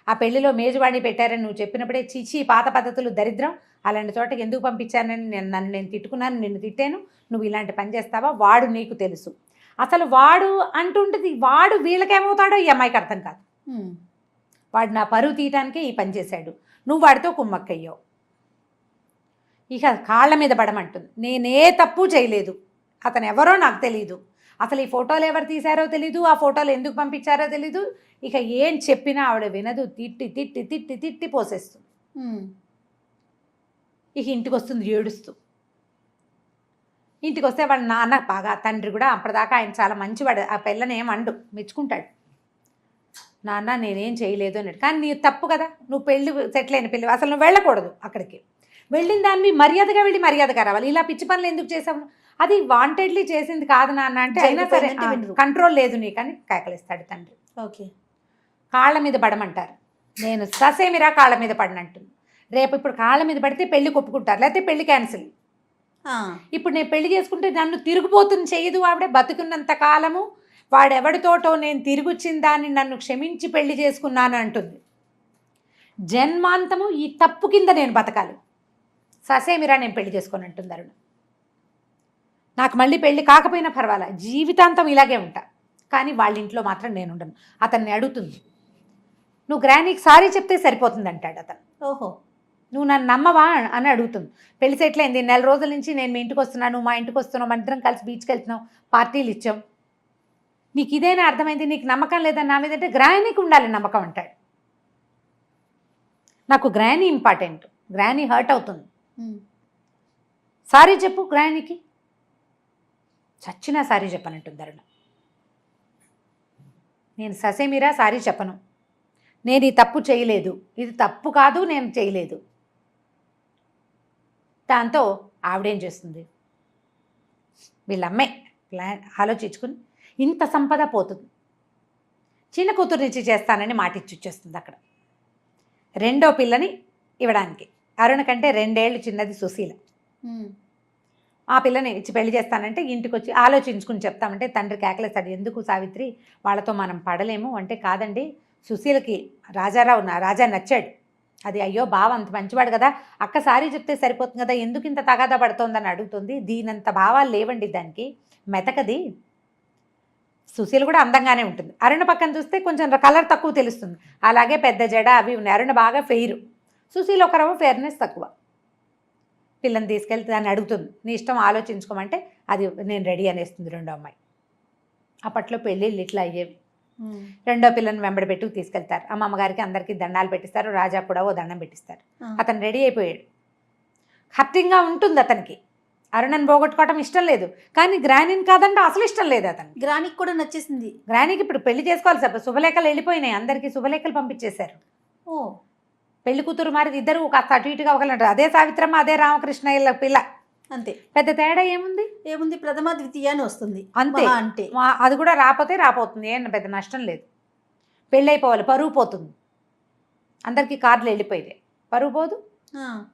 ఆ పెళ్లిలో మేజువాణి పెట్టారని నువ్వు చెప్పినప్పుడే చీచి పాత పద్ధతులు దరిద్రం, అలాంటి చోటకి ఎందుకు పంపించానని నేను తిట్టుకున్నాను, నిన్ను తిట్టాను, నువ్వు ఇలాంటి పని చేస్తావా? వాడు నీకు తెలుసు. అసలు వాడు అంటుంటుంది, వాడు వీళ్ళకేమవుతాడో ఈ అమ్మాయికి అర్థం కాదు. వాడు నా పరువు తీయటానికే ఈ పని చేశాడు, నువ్వు వాడితో కుమ్మక్కయ్యావు. ఇక కాళ్ళ మీద పడమంటుంది. నేనే తప్పు చేయలేదు, అతను ఎవరో నాకు తెలీదు, అసలు ఈ ఫోటోలు ఎవరు తీశారో తెలీదు, ఆ ఫోటోలు ఎందుకు పంపించారో తెలీదు. ఇక ఏం చెప్పినా ఆవిడ వినదు, తిట్టి తిట్టి తిట్టి తిట్టి పోసేస్తుంది. ఇక ఇంటికి వస్తుంది ఏడుస్తూ. ఇంటికి వస్తే వాళ్ళ నాన్న బాగా, తండ్రి కూడా అప్పటిదాకా ఆయన చాలా మంచివాడు, ఆ పిల్లని ఏమండు, మెచ్చుకుంటాడు. నాన్న నేనేం చేయలేదు అన్నాడు. కానీ నీ తప్పు కదా, నువ్వు పెళ్ళి సెటిల్ అయిన పెళ్ళి, అసలు నువ్వు వెళ్ళకూడదు అక్కడికి, వెళ్ళిన దాన్ని మర్యాదగా వెళ్ళి మర్యాదగా రావాలి, ఇలా పిచ్చి పనులు ఎందుకు చేసావు? అది వాంటెడ్లీ చేసింది కాదు నాన్న అంటే, అయినా సరే కంట్రోల్ లేదు నీకని కేకలిస్తాడు తండ్రి. ఓకే, కాళ్ళ మీద పడమంటారు, నేను ససేమిరా కాళ్ళ మీద పడినట్టుంది. రేపు ఇప్పుడు కాళ్ళ మీద పడితే పెళ్లి కొప్పుకుంటారు, లేకపోతే పెళ్లి క్యాన్సిల్. ఇప్పుడు నేను పెళ్లి చేసుకుంటే నన్ను తిరుగుబోతుని చేయదు ఆవిడ. బతుకున్నంత కాలము వాడెవడితోటో నేను తిరిగొచ్చిన దాన్ని నన్ను క్షమించి పెళ్లి చేసుకున్నాను అంటుంది. జన్మాంతము ఈ తప్పు కింద నేను బతకాలి, ససేమిరా నేను పెళ్లి చేసుకొని అంటుంది అరుణ. నాకు మళ్ళీ పెళ్లి కాకపోయినా పర్వాలా, జీవితాంతం ఇలాగే ఉంటా, కానీ వాళ్ళ ఇంట్లో మాత్రం నేను ఉండను. అతన్ని అడుగుతుంది, నువ్వు గ్రానీకి సారీ చెప్తే సరిపోతుంది అంటాడు అతను. ఓహో, నువ్వు నన్ను నమ్మవా అని అడుగుతుంది. పెళ్లి సెటిల్ అయింది, 4 రోజుల నుంచి నేను మీ ఇంటికి వస్తున్నాను, మా ఇంటికి వస్తున్నావు, మన ఇద్దరం కలిసి బీచ్కి వెళ్తున్నాం, పార్టీలు ఇచ్చాం, నీకు ఇదేనా అర్థమైంది, నీకు నమ్మకం లేదని నా మీద అంటే గ్రానీకి ఉండాలి నమ్మకం అంటాడు. నాకు గ్రానీ ఇంపార్టెంట్, గ్రానీ హర్ట్ అవుతుంది, సారీ చెప్పు గ్రానీకి. చచ్చినా సారీ చెప్పనంటుంది అరుణ. నేను ససేమిరా సారీ చెప్పను, నేను ఈ తప్పు చేయలేదు, ఇది తప్పు కాదు, నేను చేయలేదు. దాంతో ఆవిడేం చేస్తుంది, వీళ్ళమ్మే ప్లాన్ ఆలోచించుకుని ఇంత సంపద పోతుంది, చిన్న కూతురునిచ్చి చేస్తానని మాట ఇచ్చి వచ్చేస్తుంది అక్కడ. రెండో పిల్లని ఇవ్వడానికి, అరుణ కంటే 2 ఏళ్ళు చిన్నది సుశీల. ఆ పిల్లని ఇచ్చి పెళ్లి చేస్తానంటే ఇంటికి వచ్చి ఆలోచించుకుని చెప్తామంటే తండ్రి కేకలేస్తాడు, ఎందుకు సావిత్రి వాళ్ళతో మనం పడలేము అంటే, కాదండి సుశీలకి రాజా నచ్చాడు, అది అయ్యో బావ అంత మంచివాడు కదా, అక్క సారీ చెప్తే సరిపోతుంది కదా, ఎందుకు ఇంత తగాదా పడుతోందని అడుగుతుంది. దీనంత భావాలు లేవండి దానికి, మెతకది. సుశీల కూడా అందంగానే ఉంటుంది. అరుణ పక్కన చూస్తే కొంచెం కలర్ తక్కువ తెలుస్తుంది, అలాగే పెద్ద జడ అవి ఉన్నాయి. అరుణ బాగా ఫెయిర్, సుశీల ఒక రవ్వ ఫెయిర్నెస్ తక్కువ. పిల్లని తీసుకెళ్తే దాన్ని అడుగుతుంది, నీ ఇష్టం ఆలోచించుకోమంటే అది నేను రెడీ అనేస్తుంది రెండో అమ్మాయి. అప్పట్లో పెళ్ళిళ్ళు ఇట్లా అయ్యేవి. రెండో పిల్లని వెంబడి పెట్టుకు తీసుకెళ్తారు, అమ్మమ్మగారికి అందరికీ దండాలు పెట్టిస్తారు, రాజా కూడా ఓ దండం పెట్టిస్తారు. అతను రెడీ అయిపోయాడు, హర్టింగ్గా ఉంటుంది అతనికి. అరుణని పోగొట్టుకోవటం ఇష్టం లేదు, కానీ గ్రానీని కాదంటే అసలు ఇష్టం లేదు అతను. గ్రానీకి కూడా నచ్చేసింది. గ్రానీకి ఇప్పుడు పెళ్లి చేసుకోవాలి సార్, శుభలేఖలు వెళ్ళిపోయినాయి, అందరికీ శుభలేఖలు పంపించేశారు. ఓ పెళ్లి కూతురు మారి ఇద్దరు కాస్త అటు ఇటుగా ఒకలంటారు, అదే సావిత్రమ్మ అదే రామకృష్ణ పిల్ల, అంతే. పెద్ద తేడా ఏముంది? ప్రథమ ద్వితీయ అని వస్తుంది అంతే. అంటే అది కూడా రాపోతుంది, ఏం పెద్ద నష్టం లేదు. పెళ్ళి అయిపోవాలి, పరువు పోతుంది. అందరికీ కార్లు వెళ్ళిపోయితే పరువు పోదు.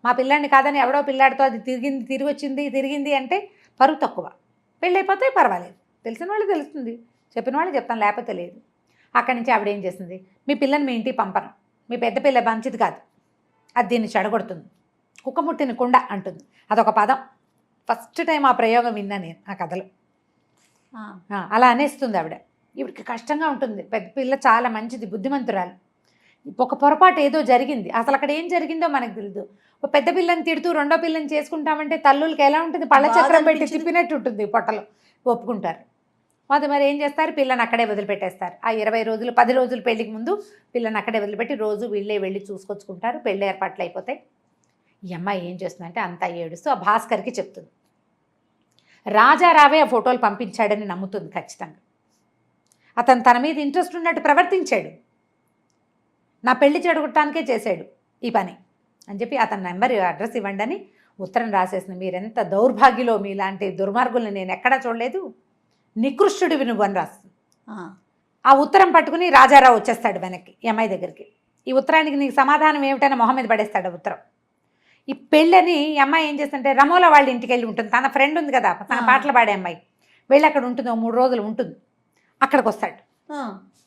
మా పిల్లాడిని కాదని ఎవడో పిల్లాడితో అది తిరిగింది అంటే పరువు తక్కువ. పెళ్ళి అయిపోతే పర్వాలేదు, తెలిసిన వాళ్ళు తెలుస్తుంది, చెప్పిన వాళ్ళు చెప్తాను, లేకపోతే లేదు. అక్కడి నుంచి ఆవిడ ఏం చేసింది, మీ పిల్లని మీ ఇంటికి పంపను, మీ పెద్ద పిల్ల మంచిది కాదు, అది దీన్ని చెడగొడుతుంది, కుక్క ముట్టిన కుండ అంటుంది. అదొక పదం, ఫస్ట్ టైం ఆ ప్రయోగం విన్నా నేను ఆ కథలో. అలా అనేస్తుంది ఆవిడ. ఇవిడికి కష్టంగా ఉంటుంది, పెద్ద పిల్ల చాలా మంచిది, బుద్ధిమంతురాలు. ఒక పొరపాటు ఏదో జరిగింది, అసలు అక్కడ ఏం జరిగిందో మనకు తెలియదు. ఒక పెద్ద పిల్లని తిడుతూ రెండో పిల్లని చేసుకుంటామంటే తల్లులకి ఎలా ఉంటుంది, పళ్ళ చక్రం పెట్టి తిప్పినట్టు ఉంటుంది పొట్టలో, ఒప్పుకుంటారు. మరి ఏం చేస్తారు, పిల్లని అక్కడే వదిలిపెట్టేస్తారు. ఆ 20 రోజులు 10 రోజులు పెళ్లికి ముందు పిల్లని అక్కడే వదిలిపెట్టి రోజు వీళ్ళే వెళ్ళి చూసుకొచ్చుకుంటారు. పెళ్ళి ఏర్పాట్లు అయిపోతాయి. ఈ అమ్మాయి ఏం చేస్తుందంటే అంతా ఏడుస్తూ ఆ భాస్కర్కి చెప్తుంది, రాజారావే ఆ ఫోటోలు పంపించాడని నమ్ముతుంది ఖచ్చితంగా. అతను తన మీద ఇంట్రెస్ట్ ఉన్నట్టు ప్రవర్తించాడు, నా పెళ్లి చెడగొట్టడానికే చేశాడు ఈ పని అని చెప్పి అతని నెంబర్ అడ్రస్ ఇవ్వండి అని ఉత్తరం రాసేసింది. మీరెంత దౌర్భాగ్యులో, మీలాంటి దుర్మార్గుల్ని నేను ఎక్కడా చూడలేదు, నికృష్టుడివి నువ్వు అని రాస్తుంది. ఆ ఉత్తరం పట్టుకుని రాజారావు వచ్చేస్తాడు వెనక్కి ఈ అమ్మాయి దగ్గరికి. ఈ ఉత్తరానికి నీకు సమాధానం ఏమిటని మొహం మీద పడేస్తాడు ఉత్తరం. ఈ పెళ్ళని ఈ అమ్మాయి ఏం చేస్తుంటే రమోల వాళ్ళ ఇంటికి వెళ్ళి ఉంటుంది, తన ఫ్రెండ్ ఉంది కదా తన పాటలు పాడే అమ్మాయి, వెళ్ళి అక్కడ ఉంటుంది, 3 రోజులు ఉంటుంది. అక్కడికి వస్తాడు,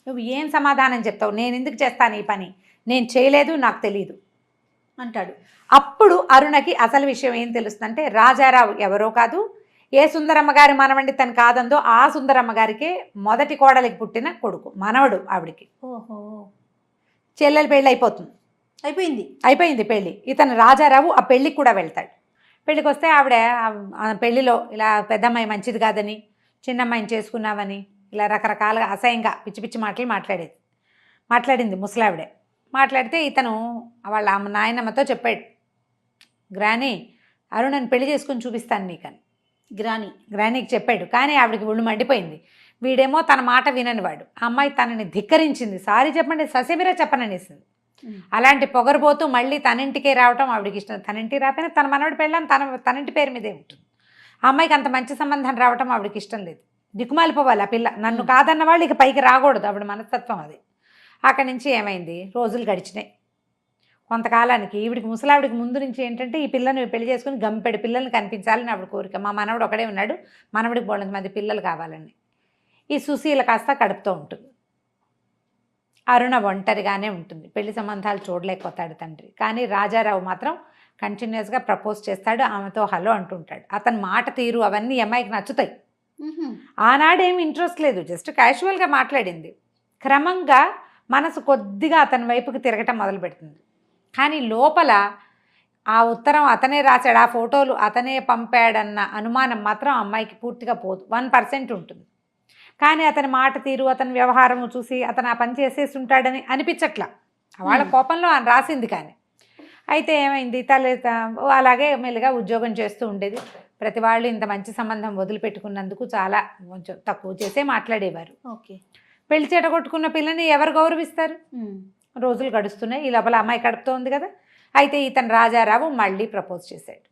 నువ్వు ఏం సమాధానం చెప్తావు, నేను ఎందుకు చేస్తాను ఈ పని, నేను చేయలేదు, నాకు తెలియదు అంటాడు. అప్పుడు అరుణకి అసలు విషయం ఏం తెలుస్తుందంటే రాజారావు ఎవరో కాదు, ఏ సుందరమ్మ గారి మనవండి తను కాదందో ఆ సుందరమ్మ గారికే మొదటి కోడలికి పుట్టిన కొడుకు, మనవడు ఆవిడికి. ఓహో, చెల్లెలు పెళ్ళి అయిపోయింది పెళ్ళి. ఇతను రాజారావు ఆ పెళ్ళికి కూడా వెళ్తాడు. పెళ్ళికి వస్తే ఆవిడ పెళ్ళిలో ఇలా పెద్దమ్మాయి మంచిది కాదని, చిన్నమ్మాయిని చేసుకున్నావని ఇలా రకరకాలుగా అసహ్యంగా పిచ్చి పిచ్చి మాటలు మాట్లాడింది ముసలావిడే. మాట్లాడితే ఇతను వాళ్ళ నాయనమ్మతో చెప్పాడు, గ్రానీ అరుణని పెళ్లి చేసుకుని చూపిస్తాను నీకని గ్రానీకి చెప్పాడు. కానీ ఆవిడకి ఒళ్ళు మండిపోయింది. వీడేమో తన మాట విననివాడు, ఆ అమ్మాయి తనని ధిక్కరించింది, సారీ చెప్పండి ససేమిరా చెప్పననేసింది. అలాంటి పొగరబోతూ మళ్ళీ తనింటికే రావటం ఆవిడకి ఇష్టం. తనింటికి రాకపోయినా తన మనవడి పెళ్ళని తనింటి పేరు మీదే ఉంటుంది. ఆ అమ్మాయికి అంత మంచి సంబంధం రావటం ఆవిడకి ఇష్టం లేదు. దిక్కుమాలిపోవాలి ఆ పిల్ల, నన్ను కాదన్న వాళ్ళు ఇక పైకి రాకూడదు, ఆవిడ మనస్తత్వం అది. అక్కడి నుంచి ఏమైంది, రోజులు గడిచినాయి. కొంతకాలానికి ఈవిడికి ముసలావిడికి ముందు నుంచి ఏంటంటే ఈ పిల్లని పెళ్లి చేసుకుని గంపెడు పిల్లల్ని కనిపించాలని ఆవిడ కోరిక. మా మనవడు ఒకడే ఉన్నాడు, మనవడికి బోళ్ళంత మంది పిల్లలు కావాలని. ఈ సుశీల కాస్త కడుపుతూ ఉంటుంది. అరుణ ఒంటరిగానే ఉంటుంది, పెళ్లి సంబంధాలు చూడలేకపోతాడు తండ్రి. కానీ రాజారావు మాత్రం కంటిన్యూస్గా ప్రపోజ్ చేస్తాడు, ఆమెతో హలో అంటుంటాడు. అతని మాట తీరు అవన్నీ అమ్మాయికి నచ్చుతాయి. ఆనాడేమి ఇంట్రెస్ట్ లేదు, జస్ట్ క్యాజువల్గా మాట్లాడింది. క్రమంగా మనసు కొద్దిగా అతని వైపుకి తిరగటం మొదలు పెడుతుంది. కానీ లోపల ఆ ఉత్తరం అతనే రాశాడు, ఆ ఫోటోలు అతనే పంపాడన్న అనుమానం మాత్రం అమ్మాయికి పూర్తిగా పోదు, 1% ఉంటుంది. కానీ అతని మాట తీరు అతని వ్యవహారము చూసి అతను ఆ పని చేసేసి ఉంటాడని అనిపించట్లా. వాళ్ళ కోపంలో ఆయన రాసింది. కానీ అయితే ఏమైంది, అలాగే మెల్లిగా ఉద్యోగం చేస్తూ ఉండేది. ప్రతి వాళ్ళు ఇంత మంచి సంబంధం వదిలిపెట్టుకున్నందుకు చాలా కొంచెం తక్కువ చేసే మాట్లాడేవారు. ఓకే, పెళ్లి చెడగొట్టుకున్న పిల్లని ఎవరు గౌరవిస్తారు? రోజులు గడుస్తున్నాయి, ఈ లోపల అమ్మాయి కడుపుతోంది కదా. అయితే ఇతను రాజారావు మళ్ళీ ప్రపోజ్ చేశాడు.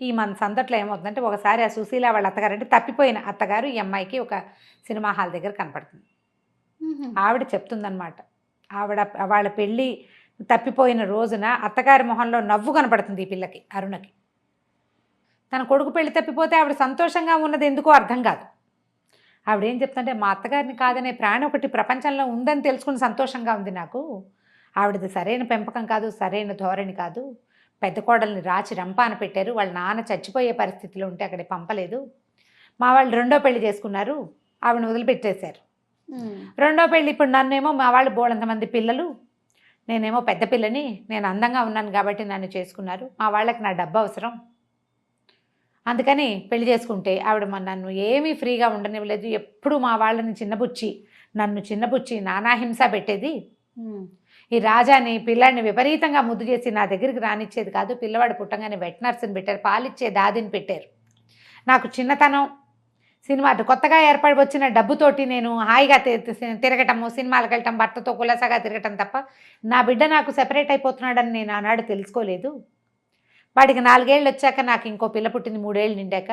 ఈ మన సందట్లో ఏమవుతుందంటే ఒకసారి ఆ సుశీల వాళ్ళ అత్తగారు అంటే తప్పిపోయిన అత్తగారు ఈ అమ్మాయికి ఒక సినిమా హాల్ దగ్గర కనపడుతుంది. ఆవిడ చెప్తుందనమాట, ఆవిడ వాళ్ళ పెళ్ళి తప్పిపోయిన రోజున అత్తగారి మొహంలో నవ్వు కనపడుతుంది ఈ పిల్లకి, అరుణకి. తన కొడుకు పెళ్లి తప్పిపోతే ఆవిడ సంతోషంగా ఉన్నది ఎందుకో అర్థం కాదు. ఆవిడేం చెప్తుంటే, మా అత్తగారిని కాదనే ప్రాణి ఒకటి ప్రపంచంలో ఉందని తెలుసుకుని సంతోషంగా ఉంది నాకు. ఆవిడది సరైన పెంపకం కాదు, సరైన ధోరణి కాదు. పెద్ద కోడల్ని రాచి రంపాన పెట్టారు, వాళ్ళ నాన్న చచ్చిపోయే పరిస్థితిలో ఉంటే అక్కడికి పంపలేదు. మా వాళ్ళు రెండో పెళ్లి చేసుకున్నారు, ఆవిడని వదిలిపెట్టేశారు. రెండో పెళ్ళి ఇప్పుడు నన్నేమో మా వాళ్ళు బోళంతమంది పిల్లలు, నేనేమో పెద్ద పిల్లని, నేను అందంగా ఉన్నాను కాబట్టి నన్ను చేసుకున్నారు. మా వాళ్ళకి నా డబ్బు అవసరం, అందుకని పెళ్లి చేసుకుంటే ఆవిడ నన్ను ఏమీ ఫ్రీగా ఉండనివ్వలేదు. ఎప్పుడు మా వాళ్ళని నన్ను చిన్నబుచ్చి నానాహింస పెట్టేది. ఈ రాజాని పిల్లాడిని విపరీతంగా ముద్దు చేసి నా దగ్గరికి రానిచ్చేది కాదు. పిల్లవాడు పుట్టంగానే వెట్ నర్స్ని పెట్టారు, పాలిచ్చే దాదిని పెట్టారు. నాకు చిన్నతనం సినిమా కొత్తగా ఏర్పడి వచ్చిన డబ్బుతోటి నేను హాయిగా తిరగటము, సినిమాలకు వెళ్ళటం, భర్తతో కులసగా తిరగటం తప్ప నా బిడ్డ నాకు సెపరేట్ అయిపోతున్నాడని నేను ఆనాడు తెలుసుకోలేదు. వాడికి 4 ఏళ్ళు వచ్చాక నాకు ఇంకో పిల్ల పుట్టింది, 3 ఏళ్ళు నిండాక.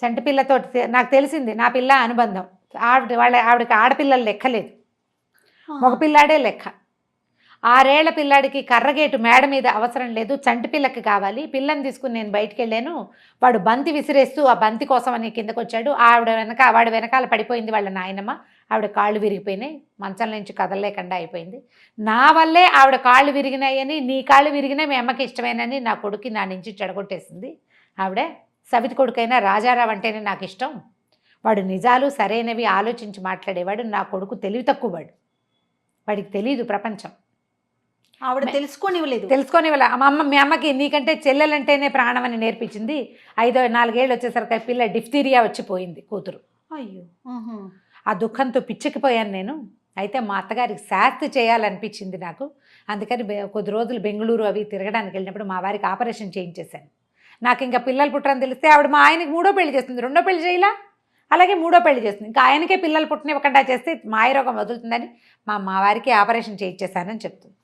చంటి పిల్లతో నాకు తెలిసింది నా పిల్ల అనుబంధం. ఆవిడకి ఆడపిల్లలు లెక్కలేదు, మగ పిల్లాడే లెక్క. 6 ఏళ్ల పిల్లాడికి కర్రగేటు మేడ మీద అవసరం లేదు, చంటి పిల్లకి కావాలి. పిల్లని తీసుకుని నేను బయటికి వెళ్ళాను, వాడు బంతి విసిరేస్తూ ఆ బంతి కోసం అని కిందకు వచ్చాడు. వాడి వెనకాల పడిపోయింది వాళ్ళ నాయనమ్మ. ఆవిడ కాళ్ళు విరిగిపోయినాయి, మంచం నుంచి కదలలేకుండా అయిపోయింది. నా వల్లే ఆవిడ కాళ్ళు విరిగినాయని, నీ కాళ్ళు విరిగినాయి మీ అమ్మకి ఇష్టమేనని నా కొడుకు నా నుంచి చెడగొట్టేసింది ఆవిడే. సవితి కొడుకైనా రాజారావు అంటేనే నాకు ఇష్టం. వాడు నిజాలు సరైనవి ఆలోచించి మాట్లాడేవాడు. నా కొడుకు తెలివి తక్కువవాడు, వాడికి తెలియదు ప్రపంచం. ఆవిడ తెలుసుకోనివ్వలేదు. మీ అమ్మకి నీకంటే చెల్లెలంటేనే ప్రాణం అని నేర్పించింది. 4 ఏళ్ళు వచ్చేసరికి పిల్ల డిఫ్తీరియా వచ్చిపోయింది కూతురు. అయ్యో, ఆ దుఃఖంతో పిచ్చికిపోయాను నేను. అయితే మా అత్తగారికి శాస్తి చేయాలనిపించింది నాకు. అందుకని కొద్ది రోజులు బెంగళూరు అవి తిరగడానికి వెళ్ళినప్పుడు మా వారికి ఆపరేషన్ చేయించేశాను. నాకు ఇంకా పిల్లలు పుట్టరని తెలిస్తే ఆవిడ మా ఆయనకి 3వ పెళ్లి చేస్తుంది. 2వ పెళ్లి చేయాల, అలాగే 3వ పెళ్లి చేస్తుంది. ఇంకా ఆయనకే పిల్లలు పుట్టనివ్వకుండా చేస్తే మాయరోగం వదులుతుందని మా వారికి ఆపరేషన్ చేయించేశానని చెప్తుంది.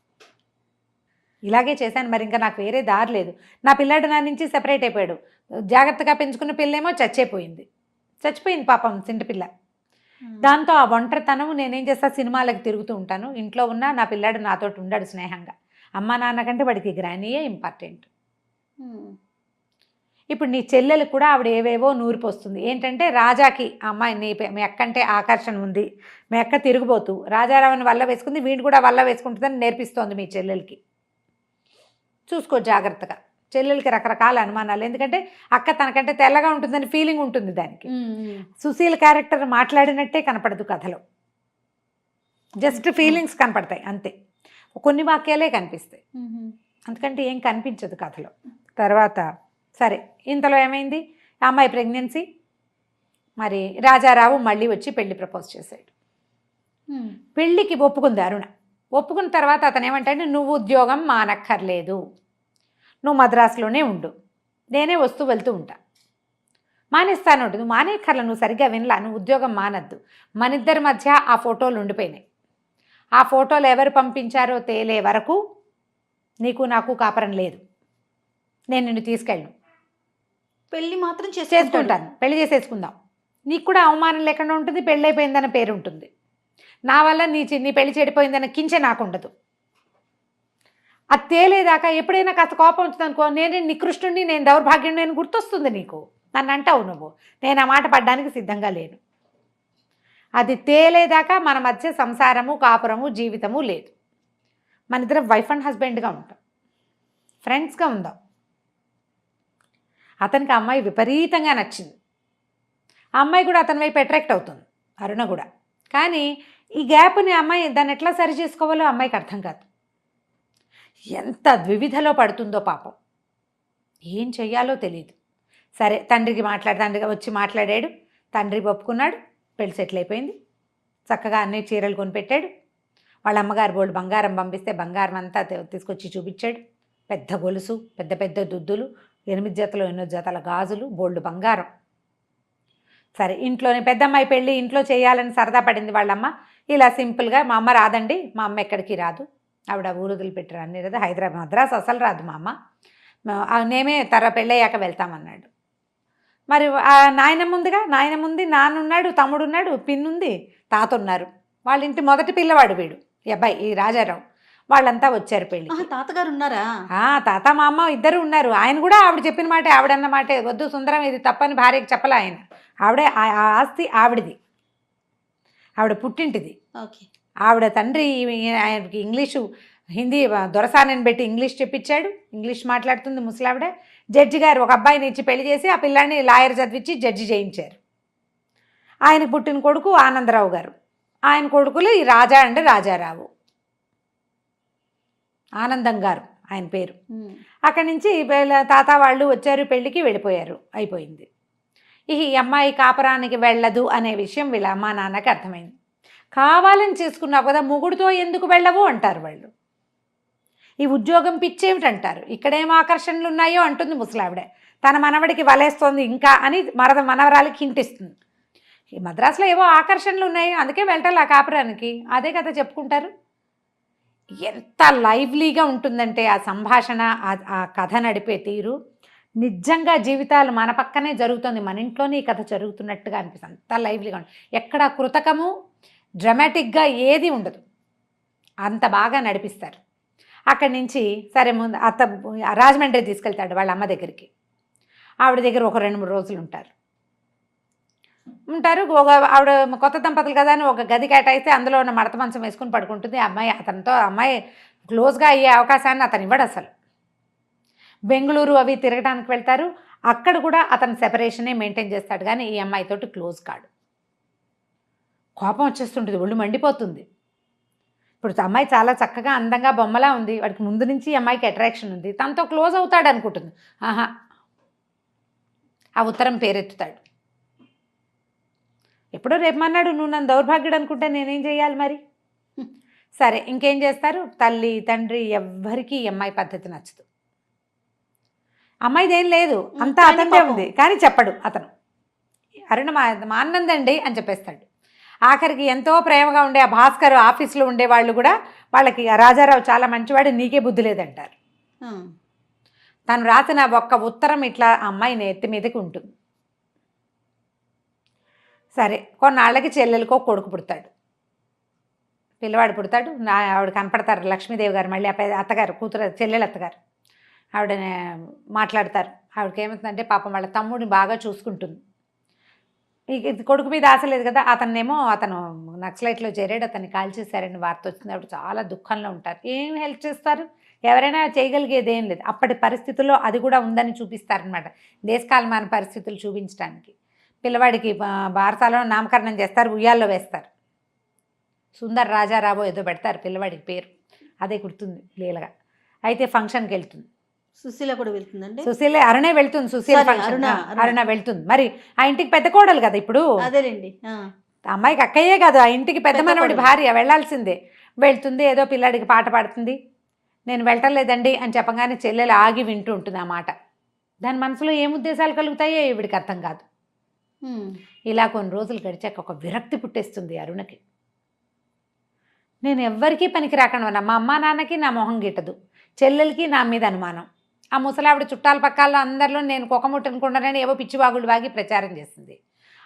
ఇలాగే చేశాను, మరి ఇంకా నాకు వేరే దారి లేదు. నా పిల్లాడు నా నుంచి సెపరేట్ అయిపోయాడు. జాగ్రత్తగా పెంచుకున్న పిల్లేమో చచ్చిపోయింది పాపం చింటి పిల్ల. దాంతో ఆ ఒంటరితనం నేనేం చేస్తా, సినిమాలకు తిరుగుతూ ఉంటాను. ఇంట్లో ఉన్నా నా పిల్లాడు నాతోటి ఉండడు స్నేహంగా. అమ్మ నాన్న కంటే వాడికి గ్రానీయే ఇంపార్టెంట్. ఇప్పుడు నీ చెల్లెలు కూడా ఆవిడ ఏవేవో నూరిపోస్తుంది. ఏంటంటే రాజాకి అమ్మాయి మీ అక్కంటే ఆకర్షణ ఉంది, మీ అక్క తిరిగిపోతూ రాజారావుని వల్ల వేసుకుంది, వీడిని కూడా వల్ల వేసుకుంటుందని నేర్పిస్తోంది మీ చెల్లెలకి. చూసుకో జాగ్రత్తగా. చెల్లెలకి రకరకాల అనుమానాలు, ఎందుకంటే అక్క తనకంటే తెల్లగా ఉంటుందని ఫీలింగ్ ఉంటుంది దానికి. సుశీల్ క్యారెక్టర్ మాట్లాడినట్టే కనపడదు కథలో, జస్ట్ ఫీలింగ్స్ కనపడతాయి అంతే, కొన్ని వాక్యాలే కనిపిస్తాయి, అందుకంటే ఏం కనిపించదు కథలో. తర్వాత సరే, ఇంతలో ఏమైంది, అమ్మాయి ప్రెగ్నెన్సీ. మరి రాజారావు మళ్ళీ వచ్చి పెళ్లి ప్రపోజ్ చేశాడు. పెళ్ళికి ఒప్పుకుంది అరుణ. ఒప్పుకున్న తర్వాత అతను ఏమంటాడు, నువ్వు ఉద్యోగం మానక్కర్లేదు, నువ్వు మద్రాసులోనే ఉండు, నేనే వస్తూ వెళ్తూ ఉంటా. మానేస్తాను, నువ్వు మానేక్కర్ల, నువ్వు సరిగ్గా వినలా, నువ్వు ఉద్యోగం మానద్దు. మన ఇద్దరి మధ్య ఆ ఫోటోలు ఉండిపోయినాయి. ఆ ఫోటోలు ఎవరు పంపించారో తేలే వరకు నీకు నాకు కాపురం లేదు, నేను నిన్ను తీసుకెళ్ళను. పెళ్ళి మాత్రం చేసుకుంటాను, పెళ్లి చేసేసుకుందాం, నీకు కూడా అవమానం లేకుండా ఉంటుంది, పెళ్ళి అయిపోయిందన్న పేరు ఉంటుంది. నా వల్ల నీ పెళ్లి చెడిపోయిందన్న కించే నాకు ఉండదు. అది తేలేదాకా ఎప్పుడైనా కాస్త కోపం వచ్చింది అనుకో, నేను నికృష్టుని, నేను దౌర్భాగ్యం, నేను గుర్తొస్తుంది నీకు, నన్ను అంటావు నువ్వు, నేను ఆ మాట పడ్డానికి సిద్ధంగా లేను. అది తేలేదాకా మన మధ్య సంసారము, కాపురము, జీవితము లేదు. మన ఇద్దరం వైఫ్ అండ్ హస్బెండ్గా ఉంటాం, ఫ్రెండ్స్గా ఉందాం. అతనికి ఆ అమ్మాయి విపరీతంగా నచ్చింది. ఆ అమ్మాయి కూడా అతని వైపు అట్రాక్ట్ అవుతుంది, అరుణ కూడా. కానీ ఈ గ్యాప్ని అమ్మాయి దాన్ని ఎట్లా సరి చేసుకోవాలో అమ్మాయికి అర్థం కాదు. ఎంత ద్వివిధలో పడుతుందో పాపం, ఏం చెయ్యాలో తెలియదు. సరే, తండ్రికి వచ్చి మాట్లాడాడు, తండ్రి ఒప్పుకున్నాడు, పెళ్లి సెటిల్ అయిపోయింది. చక్కగా అన్ని చీరలు కొనిపెట్టాడు. వాళ్ళ అమ్మగారు బోల్డ్ బంగారం పంపిస్తే బంగారం అంతా తీసుకొచ్చి చూపించాడు. పెద్ద గొలుసు, పెద్ద పెద్ద దుద్దులు, 8 జతలు 8 జతల గాజులు, బోల్డ్ బంగారం. సరే, ఇంట్లోనే పెద్దమ్మాయి పెళ్ళి ఇంట్లో చేయాలని సరదా పడింది వాళ్ళమ్మ. ఇలా సింపుల్గా, మా అమ్మ రాదండి, మా అమ్మ ఎక్కడికి రాదు, ఆవిడ ఊరు వదిలిపెట్టారు అన్ని రాదు, హైదరాబాద్ మద్రాసు అసలు రాదు మా అమ్మ, నేమే పెళ్ళయ్యాక వెళ్తామన్నాడు. మరి ఆ నాయనమ్మ ఉందిగా, నాయనమ్మ ఉంది, నాన్నున్నాడు, తమ్ముడు ఉన్నాడు, పిన్నుంది, తాత ఉన్నారు. వాళ్ళ ఇంటి మొదటి పిల్లవాడు వీడు, ఈ అబ్బాయి, ఈ రాజారావు. వాళ్ళంతా వచ్చారు పెళ్ళి. తాతగారు ఉన్నారా? తాత మా అమ్మ ఇద్దరు ఉన్నారు. ఆయన కూడా ఆవిడ చెప్పిన మాట, ఆవిడన్న మాటే, వద్దు సుందరం ఇది తప్పని భార్యకి చెప్పలే ఆయన. ఆవిడే ఆ ఆస్తి ఆవిడది, ఆవిడ పుట్టింటిది. ఓకే. ఆవిడ తండ్రి ఆయనకి ఇంగ్లీషు హిందీ దొరసానని పెట్టి ఇంగ్లీష్ చెప్పించాడు. ఇంగ్లీష్ మాట్లాడుతుంది ముసలావిడ. జడ్జి గారు ఒక అబ్బాయిని ఇచ్చి పెళ్లి చేసి ఆ పిల్లాడిని లాయర్ చదివించి జడ్జి చేయించారు. ఆయనకు పుట్టిన కొడుకు ఆనందరావు గారు. ఆయన కొడుకులు ఈ రాజా అండ్ రాజారావు, ఆనందం గారు ఆయన పేరు. అక్కడి నుంచి తాత వాళ్ళు వచ్చారు, పెళ్ళికి వెళ్ళిపోయారు, అయిపోయింది. ఈ అమ్మాయి కాపురానికి వెళ్ళదు అనే విషయం వీళ్ళ అమ్మా నాన్నకి అర్థమైంది. కావాలని చేసుకున్నావు కదా, మొగుడితో ఎందుకు వెళ్ళవు అంటారు వాళ్ళు. ఈ ఉద్యోగం పిచ్చేమిటంటారు. ఇక్కడేం ఆకర్షణలు ఉన్నాయో అంటుంది ముసలావిడ. తన మనవడికి వలేస్తోంది ఇంకా అని మనవరాలికి హింటిస్తుంది. ఈ మద్రాసులో ఏవో ఆకర్షణలు ఉన్నాయి, అందుకే వెళ్ళటాలి ఆ కాపురానికి, అదే కదా చెప్పుకుంటారు. ఎంత లైవ్లీగా ఉంటుందంటే ఆ సంభాషణ, ఆ కథ నడిపే తీరు. నిజంగా జీవితాలు మన పక్కనే జరుగుతుంది, మన ఇంట్లోనే ఈ కథ జరుగుతున్నట్టుగా అనిపిస్తుంది. అంత లైవ్లీగా ఉంటుంది, ఎక్కడ కృతకము డ్రామాటిక్గా ఏది ఉండదు, అంత బాగా నడిపిస్తారు. అక్కడి నుంచి సరే ముందు రాజమండ్రి తీసుకెళ్తాడు వాళ్ళ అమ్మ దగ్గరికి. ఆవిడ దగ్గర ఒక 2-3 రోజులు ఉంటారు. ఒక ఆవిడ కొత్త దంపతులు కదా అని ఒక గది కేటాయిస్తే అందులో ఉన్న మడత మంచం వేసుకుని పడుకుంటుంది. అమ్మాయి క్లోజ్గా అయ్యే అవకాశాన్ని అతను ఇవ్వడు అసలు. బెంగళూరు అవి తిరగడానికి వెళ్తారు, అక్కడ కూడా అతను సెపరేషనే మెయింటైన్ చేస్తాడు, కానీ ఈ అమ్మాయితోటి క్లోజ్ కాడు. కోపం వచ్చేస్తుంటుంది, ఒళ్ళు మండిపోతుంది. ఇప్పుడు అమ్మాయి చాలా చక్కగా అందంగా బొమ్మలా ఉంది, వాడికి ముందు నుంచి ఈ అమ్మాయికి అట్రాక్షన్ ఉంది, తనతో క్లోజ్ అవుతాడు అనుకుంటుంది. ఆహా, ఆ ఉత్తరం పేరెత్తుతాడు. ఎప్పుడో రేపమన్నాడు, నువ్వు నన్ను దౌర్భాగ్యుడు అనుకుంటే నేనేం చేయాలి మరి? సరే ఇంకేం చేస్తారు, తల్లి తండ్రి ఎవ్వరికీ ఈ అమ్మాయి పద్ధతి నచ్చదు. అమ్మాయిదేం లేదు, అంతా అతనిదే ఉంది, కానీ చెప్పడు అతను. అరుణ మా అన్నందండి అని చెప్పేస్తాడు. ఆఖరికి ఎంతో ప్రేమగా ఉండే ఆ భాస్కర్ ఆఫీస్లో ఉండే వాళ్ళు కూడా వాళ్ళకి రాజారావు చాలా మంచివాడు, నీకే బుద్ధి లేదంటారు. తను రాసిన ఒక్క ఉత్తరం ఇట్లా అమ్మాయి నెత్తి మీదకి ఉంటుంది. సరే కొన్నాళ్ళకి చెల్లెలకో కొడుకు పుడతాడు, పిల్లవాడు పుడతాడు. ఆవిడ కనపడతారు లక్ష్మీదేవి గారు, మళ్ళీ అత్తగారు కూతురు, చెల్లెలు అత్తగారు. ఆవిడ మాట్లాడతారు. ఆవిడకి ఏమవుతుందంటే పాపం వాళ్ళ తమ్ముడిని బాగా చూసుకుంటుంది. కొడుకు మీద ఆశ లేదు కదా. అతను నక్సలైట్లో చేరాడు, అతన్ని కాల్చేశారని వార్త వచ్చింది. ఆవిడ చాలా దుఃఖంలో ఉంటారు. ఏం హెల్ప్ చేస్తారు, ఎవరైనా చేయగలిగేది ఏం లేదు. అప్పటి పరిస్థితుల్లో అది కూడా ఉందని చూపిస్తారనమాట, దేశకాలమాన పరిస్థితులు చూపించడానికి. పిల్లవాడికి బారసాలలో నామకరణం చేస్తారు, ఉయ్యాల్లో వేస్తారు. సుందర్ రాజారావు ఏదో పెడతారు పిల్లవాడికి పేరు, అదే గుర్తుంది లీలగా. అయితే ఫంక్షన్కి వెళ్తుంది. సుశీల కూడా వెళ్తుందండి. సుశీల అరుణే వెళ్తుంది, సుశీల ఫంక్షన్ అరుణ వెళ్తుంది. మరి ఆ ఇంటికి పెద్ద కోడలు కదా ఇప్పుడు. అదేలేండి, అమ్మాయికి అక్కయ్యే కాదు, ఆ ఇంటికి పెద్ద మనవడి భార్య, వెళ్లాల్సిందే. వెళ్తుంది, ఏదో పిల్లాడికి పాట పాడుతుంది. నేను వెళ్ళలేదండి అని చెప్పగానే చెల్లెలు ఆగి వింటూ ఉంటుంది ఆ మాట. దాని మనసులో ఏం ఉద్దేశాలు కలుగుతాయో ఈవిడికి అర్థం కాదు. ఇలా కొన్ని రోజులు గడిచాక ఒక విరక్తి పుట్టేస్తుంది అరుణకి. నేను ఎవ్వరికీ పనికి రాకుండా, మా అమ్మా నాన్నకి నా మొహం గిట్టదు, చెల్లెలకి నా మీద అనుమానం. ఆ ముసలావిడ చుట్టాల పక్కల్లో అందరిలో నేను కుక్కముట్టనుకుంటానని ఏవో పిచ్చివాగులు వాగి ప్రచారం చేస్తుంది.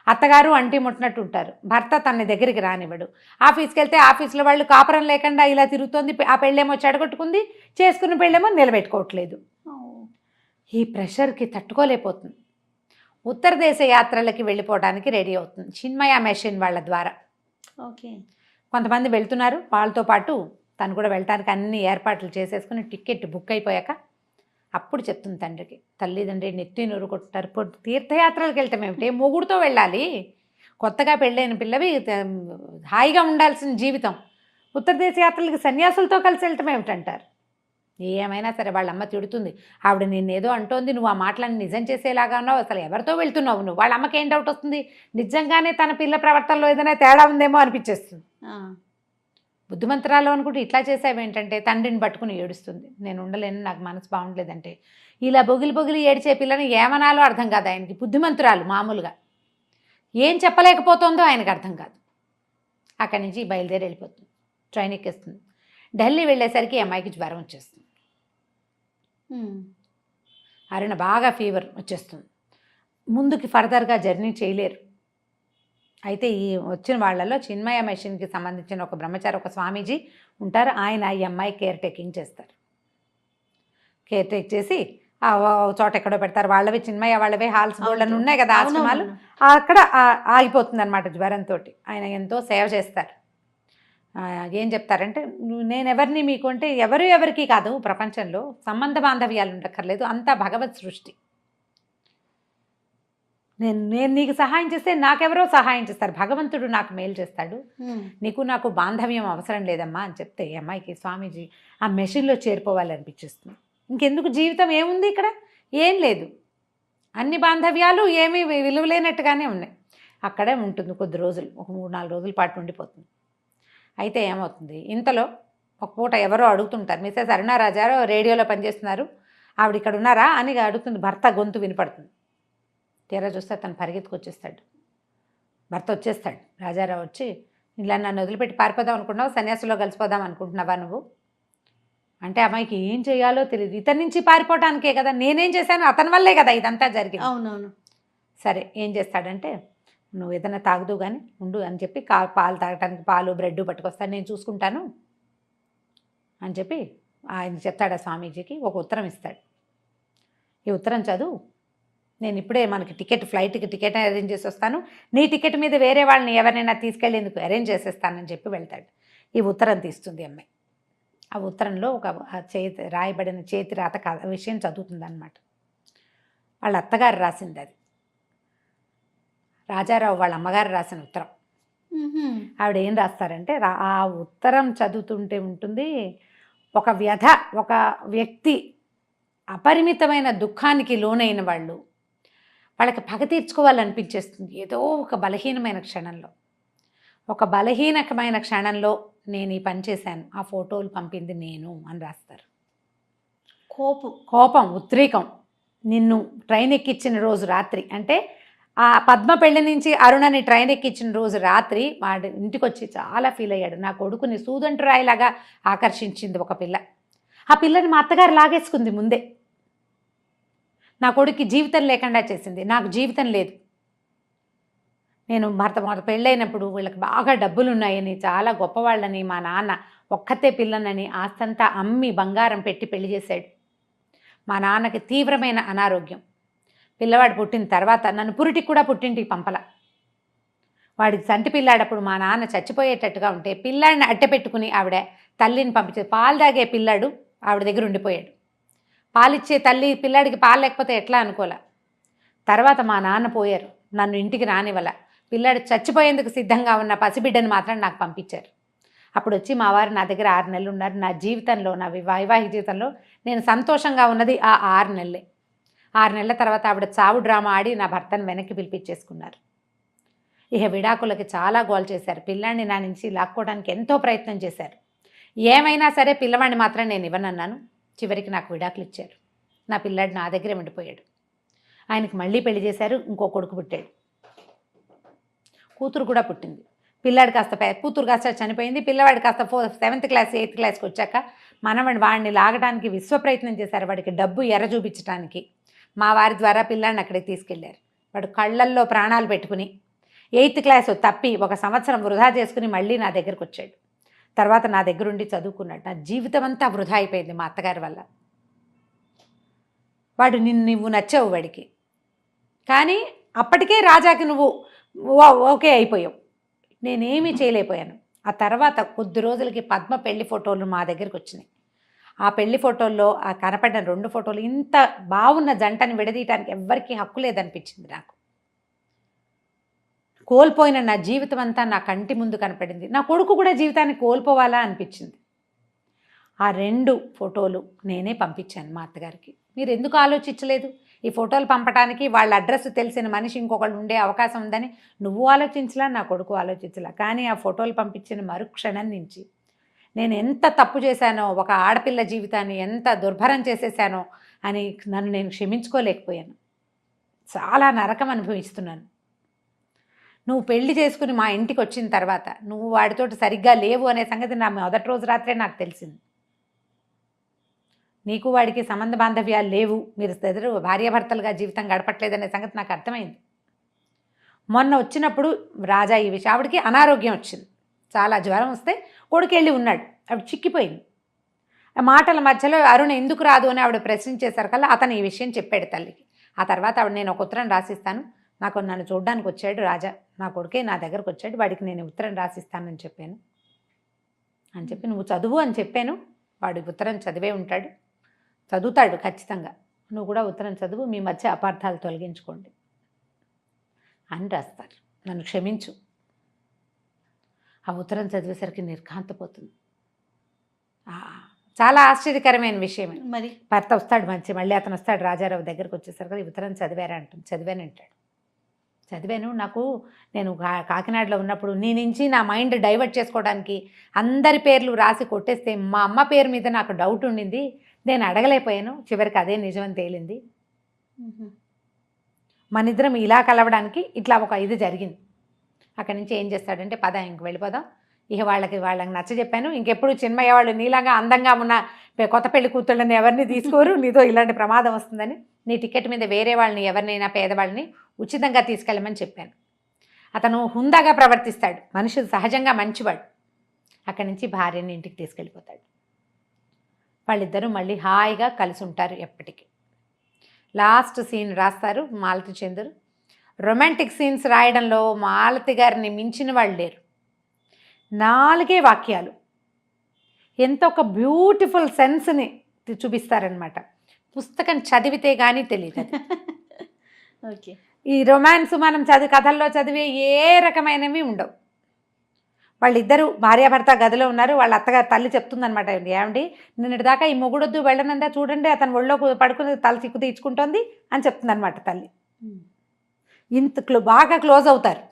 అత్తగారు అంటి ముట్టినట్టు ఉంటారు. భర్త తన దగ్గరికి రానివ్వడు. ఆఫీస్కి వెళ్తే ఆఫీస్లో వాళ్ళు కాపురం లేకుండా ఇలా తిరుగుతోంది. ఆ పెళ్ళేమో చెడగొట్టుకుంది, చేసుకున్న పెళ్ళేమో నిలబెట్టుకోవట్లేదు. ఈ ప్రెషర్కి తట్టుకోలేకపోతుంది. ఉత్తర దేశ యాత్రలకి వెళ్ళిపోవడానికి రెడీ అవుతుంది చిన్మయ మెషిన్ వాళ్ళ ద్వారా. ఓకే, కొంతమంది వెళ్తున్నారు, వాళ్ళతో పాటు తను కూడా వెళ్ళటానికి అన్ని ఏర్పాట్లు చేసేసుకుని టికెట్ బుక్ అయిపోయాక అప్పుడు చెప్తుంది తండ్రికి, తల్లిదండ్రి నెత్తి నూరు కొట్టారు, తీర్థయాత్రలకు వెళ్తాం ఏమిటి, మొగుడుతో వెళ్ళాలి, కొత్తగా పెళ్ళైన పిల్లవి హాయిగా ఉండాల్సిన జీవితం, ఉత్తర దేశ యాత్రలకి సన్యాసులతో కలిసి వెళ్ళటం ఏమిటంటారు. ఏమైనా సరే వాళ్ళ అమ్మ తిడుతుంది, ఆవిడ నిన్నేదో అంటోంది, నువ్వు ఆ మాటలన్నీ నిజం చేసేలాగా ఉన్నావు, అసలు ఎవరితో వెళ్తున్నావు నువ్వు. వాళ్ళ అమ్మకి ఏం డౌట్ వస్తుంది, నిజంగానే తన పిల్ల ప్రవర్తనలో ఏదైనా తేడా ఉందేమో అనిపించేస్తుంది. బుద్ధిమంతురాలు అనుకుంటే ఇట్లా చేసావు ఏంటంటే తండ్రిని పట్టుకుని ఏడుస్తుంది. నేను ఉండలేను, నాకు మనసు బాగుండలేదంటే. ఇలా బొగిలి ఏడిచే పిల్లని ఏమనాలో అర్థం కాదు ఆయనకి. బుద్ధిమంతురాలు మామూలుగా ఏం చెప్పలేకపోతుందో ఆయనకు అర్థం కాదు. అక్కడి నుంచి బయలుదేరి వెళ్ళిపోతుంది, ట్రైన్ ఎక్కేస్తుంది. ఢిల్లీ వెళ్ళేసరికి అమ్మాయికి జ్వరం వచ్చేస్తుంది. అరుణ బాగా ఫీవర్ వచ్చేస్తుంది, ముందుకి ఫర్దర్గా జర్నీ చేయలేరు. అయితే ఈ వచ్చిన వాళ్ళలో చిన్మయ మెషిన్కి సంబంధించిన ఒక బ్రహ్మచారి, ఒక స్వామీజీ ఉంటారు. ఆయన ఈ అమ్మాయి కేర్ టేకింగ్ చేస్తారు. కేర్ టేక్ చేసి చోట ఎక్కడో పెడతారు. వాళ్ళవి చిన్మయ వాళ్ళవే హాల్స్ బోర్డులను ఉన్నాయి కదా ఆశ్రమాలు, అక్కడ ఆగిపోతుంది అనమాట జ్వరంతో. ఆయన ఎంతో సేవ చేస్తారు. ఏం చెప్తారంటే, నేను ఎవరిని మీకు అంటే ఎవరికి కాదు, ప్రపంచంలో సంబంధ బాంధవ్యాలు ఉండక్కర్లేదు, అంతా భగవత్ సృష్టి. నేను నీకు సహాయం చేస్తే నాకెవరో సహాయం చేస్తారు, భగవంతుడు నాకు మేలు చేస్తాడు, నీకు నాకు బాంధవ్యం అవసరం లేదమ్మా అని చెప్తే ఈ అమ్మాయికి స్వామీజీ ఆ మెషిన్లో చేరిపోవాలనిపించేస్తుంది. ఇంకెందుకు, జీవితం ఏముంది ఇక్కడ, ఏం లేదు, అన్ని బాంధవ్యాలు ఏమీ విలువలేనట్టుగానే ఉన్నాయి. అక్కడే ఉంటుంది కొద్ది రోజులు, ఒక 3-4 రోజుల పాటు ఉండిపోతుంది. అయితే ఏమవుతుంది, ఇంతలో ఒక పూట ఎవరో అడుగుతుంటారు, మిసెస్ అరుణారాజారో రేడియోలో పనిచేస్తున్నారు, ఆవిడ ఇక్కడ ఉన్నారా అని అడుగుతుంది. భర్త గొంతు వినపడుతుంది. తీరా చూస్తే తను పరిగెత్తుకొచ్చేస్తాడు. భర్త వచ్చేస్తాడు. రాజారావు వచ్చి, ఇలా నన్ను వదిలిపెట్టి పారిపోదాం అనుకుంటున్నావు, సన్యాసులో కలిసిపోదాం అనుకుంటున్నావా నువ్వు అంటే, అమ్మాయికి ఏం చేయాలో తెలియదు. ఇతని నుంచి పారిపోవటానికే కదా, నేనేం చేశాను, అతని వల్లే కదా ఇదంతా జరిగింది. అవునవును. సరే ఏం చేస్తాడంటే, నువ్వు ఏదైనా తాగుదు కానీ ఉండు అని చెప్పి పాలు తాగటానికి పాలు బ్రెడ్ పట్టుకొస్తాను, నేను చూసుకుంటాను అని చెప్పి ఆయన చెప్తాడు. ఆ స్వామీజీకి ఒక ఉత్తరం ఇస్తాడు. ఈ ఉత్తరం చదువు, నేను ఇప్పుడే మనకి ఫ్లైట్కి టికెట్ అరేంజ్ చేసి వస్తాను, నీ టికెట్ మీద వేరే వాళ్ళని ఎవరైనా తీసుకెళ్ళేందుకు అరేంజ్ చేసేస్తానని చెప్పి వెళ్తాడు. ఈ ఉత్తరం తీస్తుంది అమ్మాయి. ఆ ఉత్తరంలో ఒక రాయబడిన చేతి రాత విషయం చదువుతుందన్నమాట. వాళ్ళ అత్తగారు రాసింది అది, రాజారావు వాళ్ళ అమ్మగారు రాసిన ఉత్తరం. ఆవిడ ఏం రాస్తారంటే, ఆ ఉత్తరం చదువుతుంటే ఉంటుంది, ఒక వ్యధ, ఒక వ్యక్తి అపరిమితమైన దుఃఖానికి లోనైన వాళ్ళకి పగ తీర్చుకోవాలనిపించేస్తుంది ఏదో ఒక బలహీనమైన క్షణంలో నేను ఈ పని చేశాను, ఆ ఫోటోలు పంపింది నేను అని రాస్తారు. కోపం, ఉద్రేకం. నిన్ను ట్రైన్ ఎక్కించిన రోజు రాత్రి, అంటే ఆ పద్మ పెళ్లి నుంచి అరుణని ట్రైన్ ఎక్కించిన రోజు రాత్రి వాడి ఇంటికి వచ్చి చాలా ఫీల్ అయ్యాడు. నా కొడుకుని సూదంటురాయిలాగా ఆకర్షించింది ఒక పిల్ల, ఆ పిల్లని మా అత్తగారు లాగేసుకుంది ముందే, నా కొడుక్కి జీవితం లేకుండా చేసింది, నాకు జీవితం లేదు. నేను భర్త పెళ్ళైనప్పుడు వీళ్ళకి బాగా డబ్బులు ఉన్నాయని, చాలా గొప్పవాళ్ళని, మా నాన్న ఒక్కతే పిల్లనని ఆస్తంతా అమ్మి బంగారం పెట్టి పెళ్లి చేశాడు. మా నాన్నకి తీవ్రమైన అనారోగ్యం. పిల్లవాడు పుట్టిన తర్వాత నన్ను పురిటికి కూడా పుట్టింటికి పంపల. వాడికి సంటి పిల్లాడప్పుడు మా నాన్న చచ్చిపోయేటట్టుగా ఉంటే పిల్లాడిని అట్టెపెట్టుకుని ఆవిడ తల్లిని పంపించేది. పాలు తాగే పిల్లాడు ఆవిడ దగ్గర ఉండిపోయాడు. పాలిచ్చే తల్లి పిల్లాడికి పాలు లేకపోతే ఎట్లా అనుకోలే. తర్వాత మా నాన్న పోయారు, నన్ను ఇంటికి రానివ్వల. పిల్లాడు చచ్చిపోయేందుకు సిద్ధంగా ఉన్న పసిబిడ్డని మాత్రం నాకు పంపించారు. అప్పుడు వచ్చి మా వారు నా దగ్గర 6 నెలలు ఉన్నారు. నా జీవితంలో, నా వైవాహిక జీవితంలో నేను సంతోషంగా ఉన్నది ఆ 6 నెలలే. 6 నెలల తర్వాత ఆవిడ చావు డ్రామా ఆడి నా భర్తను వెనక్కి పిలిపించేసుకున్నారు. ఇక విడాకులకి చాలా గోల్ చేశారు. పిల్లాడిని నా నుంచి లాక్కోవడానికి ఎంతో ప్రయత్నం చేశారు. ఏమైనా సరే పిల్లవాడిని మాత్రం నేను ఇవ్వనన్నాను. చివరికి నాకు విడాకులు ఇచ్చారు. నా పిల్లాడు నా దగ్గరే ఉండిపోయాడు. ఆయనకి మళ్ళీ పెళ్లి చేశారు. ఇంకో కొడుకు పుట్టాడు, కూతురు కూడా పుట్టింది. పిల్లాడు కాస్త కూతురు కాస్త చనిపోయింది. పిల్లవాడు కాస్త 7th క్లాస్ 8th క్లాస్కి వచ్చాక వాడిని లాగడానికి విశ్వ ప్రయత్నం చేశారు. వాడికి డబ్బు ఎర్ర చూపించడానికి మా వారి ద్వారా పిల్లాడిని అక్కడికి తీసుకెళ్లారు. వాడు కళ్ళల్లో ప్రాణాలు పెట్టుకుని 8th క్లాస్ తప్పి 1 సంవత్సరం వృధా చేసుకుని మళ్ళీ నా దగ్గరకు వచ్చాడు. తర్వాత నా దగ్గరుండి చదువుకున్నాడు. నా జీవితం అంతా వృధా అయిపోయింది మా అత్తగారి వల్ల. వాడు నువ్వు నచ్చావు వాడికి, కానీ అప్పటికే రాజాకి నువ్వు ఓకే అయిపోయావు, నేనేమీ చేయలేకపోయాను. ఆ తర్వాత కొద్ది రోజులకి పద్మ పెళ్లి ఫోటోలు మా దగ్గరికి వచ్చినాయి. ఆ పెళ్లి ఫోటోల్లో ఆ కనపడిన 2 ఫోటోలు, ఇంత బాగున్న జంటని విడదీయటానికి ఎవ్వరికీ హక్కు లేదనిపించింది నాకు. కోల్పోయిన నా జీవితం అంతా నా కంటి ముందు కనపడింది. నా కొడుకు కూడా జీవితాన్ని కోల్పోవాలా అనిపించింది. ఆ 2 ఫోటోలు నేనే పంపించాను మా అత్తగారికి. మీరు ఎందుకు ఆలోచించలేదు? ఈ ఫోటోలు పంపడానికి వాళ్ళ అడ్రస్ తెలిసిన మనిషి ఇంకొకళ్ళు ఉండే అవకాశం ఉందని నువ్వు ఆలోచించలా, నా కొడుకు ఆలోచించలా. కానీ ఆ ఫోటోలు పంపించిన మరుక్షణం నుంచి నేను ఎంత తప్పు చేశానో, ఒక ఆడపిల్ల జీవితాన్ని ఎంత దుర్భరం చేసేసానో అని నన్ను నేను క్షమించుకోలేకపోయాను. చాలా నరకం అనుభవిస్తున్నాను. నువ్వు పెళ్లి చేసుకుని మా ఇంటికి వచ్చిన తర్వాత నువ్వు వాడితోటి సరిగ్గా లేవు అనే సంగతి నా మొదటి రోజు రాత్రే నాకు తెలిసింది. నీకు వాడికి సంబంధ బాంధవ్యాలు లేవు, మీరు ఇద్దరు భార్యాభర్తలుగా జీవితం గడపట్లేదనే సంగతి నాకు అర్థమైంది. మొన్న వచ్చినప్పుడు రాజా ఈ విషయం, ఆవిడకి అనారోగ్యం వచ్చింది, చాలా జ్వరం వస్తే కొడుకు వెళ్ళి ఉన్నాడు, ఆవిడ చిక్కిపోయింది. ఆ మాటల మధ్యలో అరుణ ఎందుకు రాదు అని ఆవిడ ప్రశ్నించేసరికల్లా అతను ఈ విషయం చెప్పాడు తల్లికి. ఆ తర్వాత ఆవిడ నేను ఒక ఉత్తరం రాసిస్తాను, నన్ను చూడడానికి వచ్చాడు రాజా, నా కొడుకే నా దగ్గరకు వచ్చాడు, వాడికి నేను ఉత్తరం రాసిస్తానని చెప్పాను అని చెప్పి నువ్వు చదువు అని చెప్పాను, వాడి ఉత్తరం చదివే ఉంటాడు, చదువుతాడు ఖచ్చితంగా, నువ్వు కూడా ఉత్తరం చదువు, మీ మధ్య అపార్థాలు తొలగించుకోండి అని రాస్తారు. నన్ను క్షమించు. ఆ ఉత్తరం చదివేసరికి నిర్ఘాంతపోతుంది. చాలా ఆశ్చర్యకరమైన విషయం. మరి భర్త వస్తాడు మళ్ళీ అతను వస్తాడు రాజారావు దగ్గరకు వచ్చేసరికి ఈ ఉత్తరం చదివారా అంటాను. చదివానంటాడు. చదివాను, నేను కాకినాడలో ఉన్నప్పుడు నీ నుంచి నా మైండ్ డైవర్ట్ చేసుకోవడానికి అందరి పేర్లు రాసి కొట్టేస్తే మా అమ్మ పేరు మీద నాకు డౌట్ ఉండింది, నేను అడగలేకపోయాను, చివరికి అదే నిజమని తేలింది. మనిద్దరం ఇలా కలవడానికి ఇట్లా ఒక ఇది జరిగింది. అక్కడి నుంచి ఏం చేస్తాడంటే పద ఇంక వెళ్ళిపోదాం, ఇక వాళ్ళకి నచ్చ చెప్పాను, ఇంకెప్పుడు చిన్మయ్య వాళ్ళు నీలాగా అందంగా ఉన్న కొత్త పెళ్లి కూతుళ్ళని ఎవరిని తీసుకోరు, నీతో ఇలాంటి ప్రమాదం వస్తుందని నీ టికెట్ మీద వేరే వాళ్ళని ఎవరినైనా పేదవాళ్ళని ఉచితంగా తీసుకెళ్ళమని చెప్పాను. అతను హుందాగా ప్రవర్తిస్తాడు, మనుషులు సహజంగా మంచివాడు. అక్కడి నుంచి భార్యని ఇంటికి తీసుకెళ్ళిపోతాడు. వాళ్ళిద్దరూ మళ్ళీ హాయిగా కలిసి ఉంటారు ఎప్పటికీ. లాస్ట్ సీన్ రాస్తారు మాలతి చంద్రు. రొమాంటిక్ సీన్స్ రాయడంలో మాలతి గారిని మించిన వాళ్ళు లేరు. 4 వాక్యాలు ఎంతో ఒక బ్యూటిఫుల్ సెన్స్ని చూపిస్తారనమాట. పుస్తకం చదివితే కానీ తెలియదు. ఓకే, ఈ రొమాన్స్ మనం కథల్లో చదివే ఏ రకమైనవి ఉండవు. వాళ్ళిద్దరూ భార్యాభర్త గదిలో ఉన్నారు, వాళ్ళ అత్తగారు తల్లి చెప్తుందనమాట, ఏమండి నిన్నటి దాకా ఈ మొగుడొద్దు వెళ్ళనందా చూడండి, అతను ఒళ్ళో పడుకుని తల చిక్కు తీర్చుకుంటోంది అని చెప్తుందనమాట తల్లి. ఇంత బాగా క్లోజ్ అవుతారు.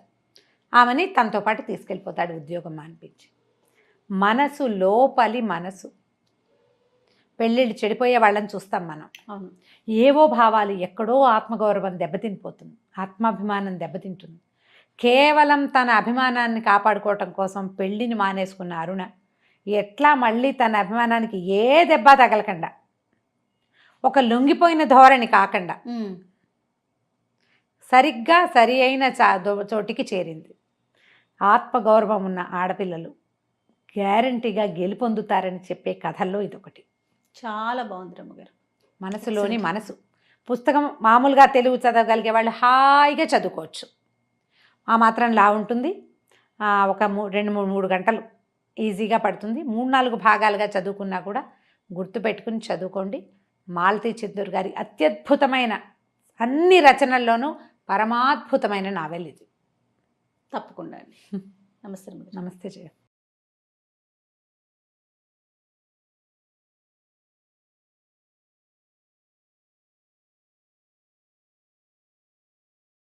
ఆమెని తనతో పాటు తీసుకెళ్ళిపోతాడు ఉద్యోగం అనిపించి. మనసు లోపలి మనసు. పెళ్ళిళ్ళు చెడిపోయే వాళ్ళని చూస్తాం మనం. అవును, ఏవో భావాలు, ఎక్కడో ఆత్మగౌరవం దెబ్బతినిపోతుంది, ఆత్మాభిమానం దెబ్బతింటుంది. కేవలం తన అభిమానాన్ని కాపాడుకోవటం కోసం పెళ్ళిని మానేసుకున్న అరుణ ఎట్లా మళ్ళీ తన అభిమానానికి ఏ దెబ్బ తగలకుండా, ఒక లొంగిపోయిన ధోరణి కాకుండా సరిగ్గా సరి అయిన చోటికి చేరింది. ఆత్మగౌరవం ఉన్న ఆడపిల్లలు గ్యారంటీగా గెలుపొందుతారని చెప్పే కథల్లో ఇదొకటి. చాలా బాగుంది రమ్మగారు. మనసులోని మనసు. పుస్తకం మామూలుగా తెలుగు చదవగలిగే వాళ్ళు హాయిగా చదువుకోవచ్చు, ఆ మాత్రం లా ఉంటుంది. ఒక 2-3 గంటలు ఈజీగా పడుతుంది. 3-4 భాగాలుగా చదువుకున్నా కూడా గుర్తుపెట్టుకుని చదువుకోండి. మాలతి చంద్రు గారి అత్యద్భుతమైన అన్ని రచనల్లోనూ పరమాద్భుతమైన నావెల్ ఇది. తప్పకుండా అండి. నమస్తే. నమస్తే జయ.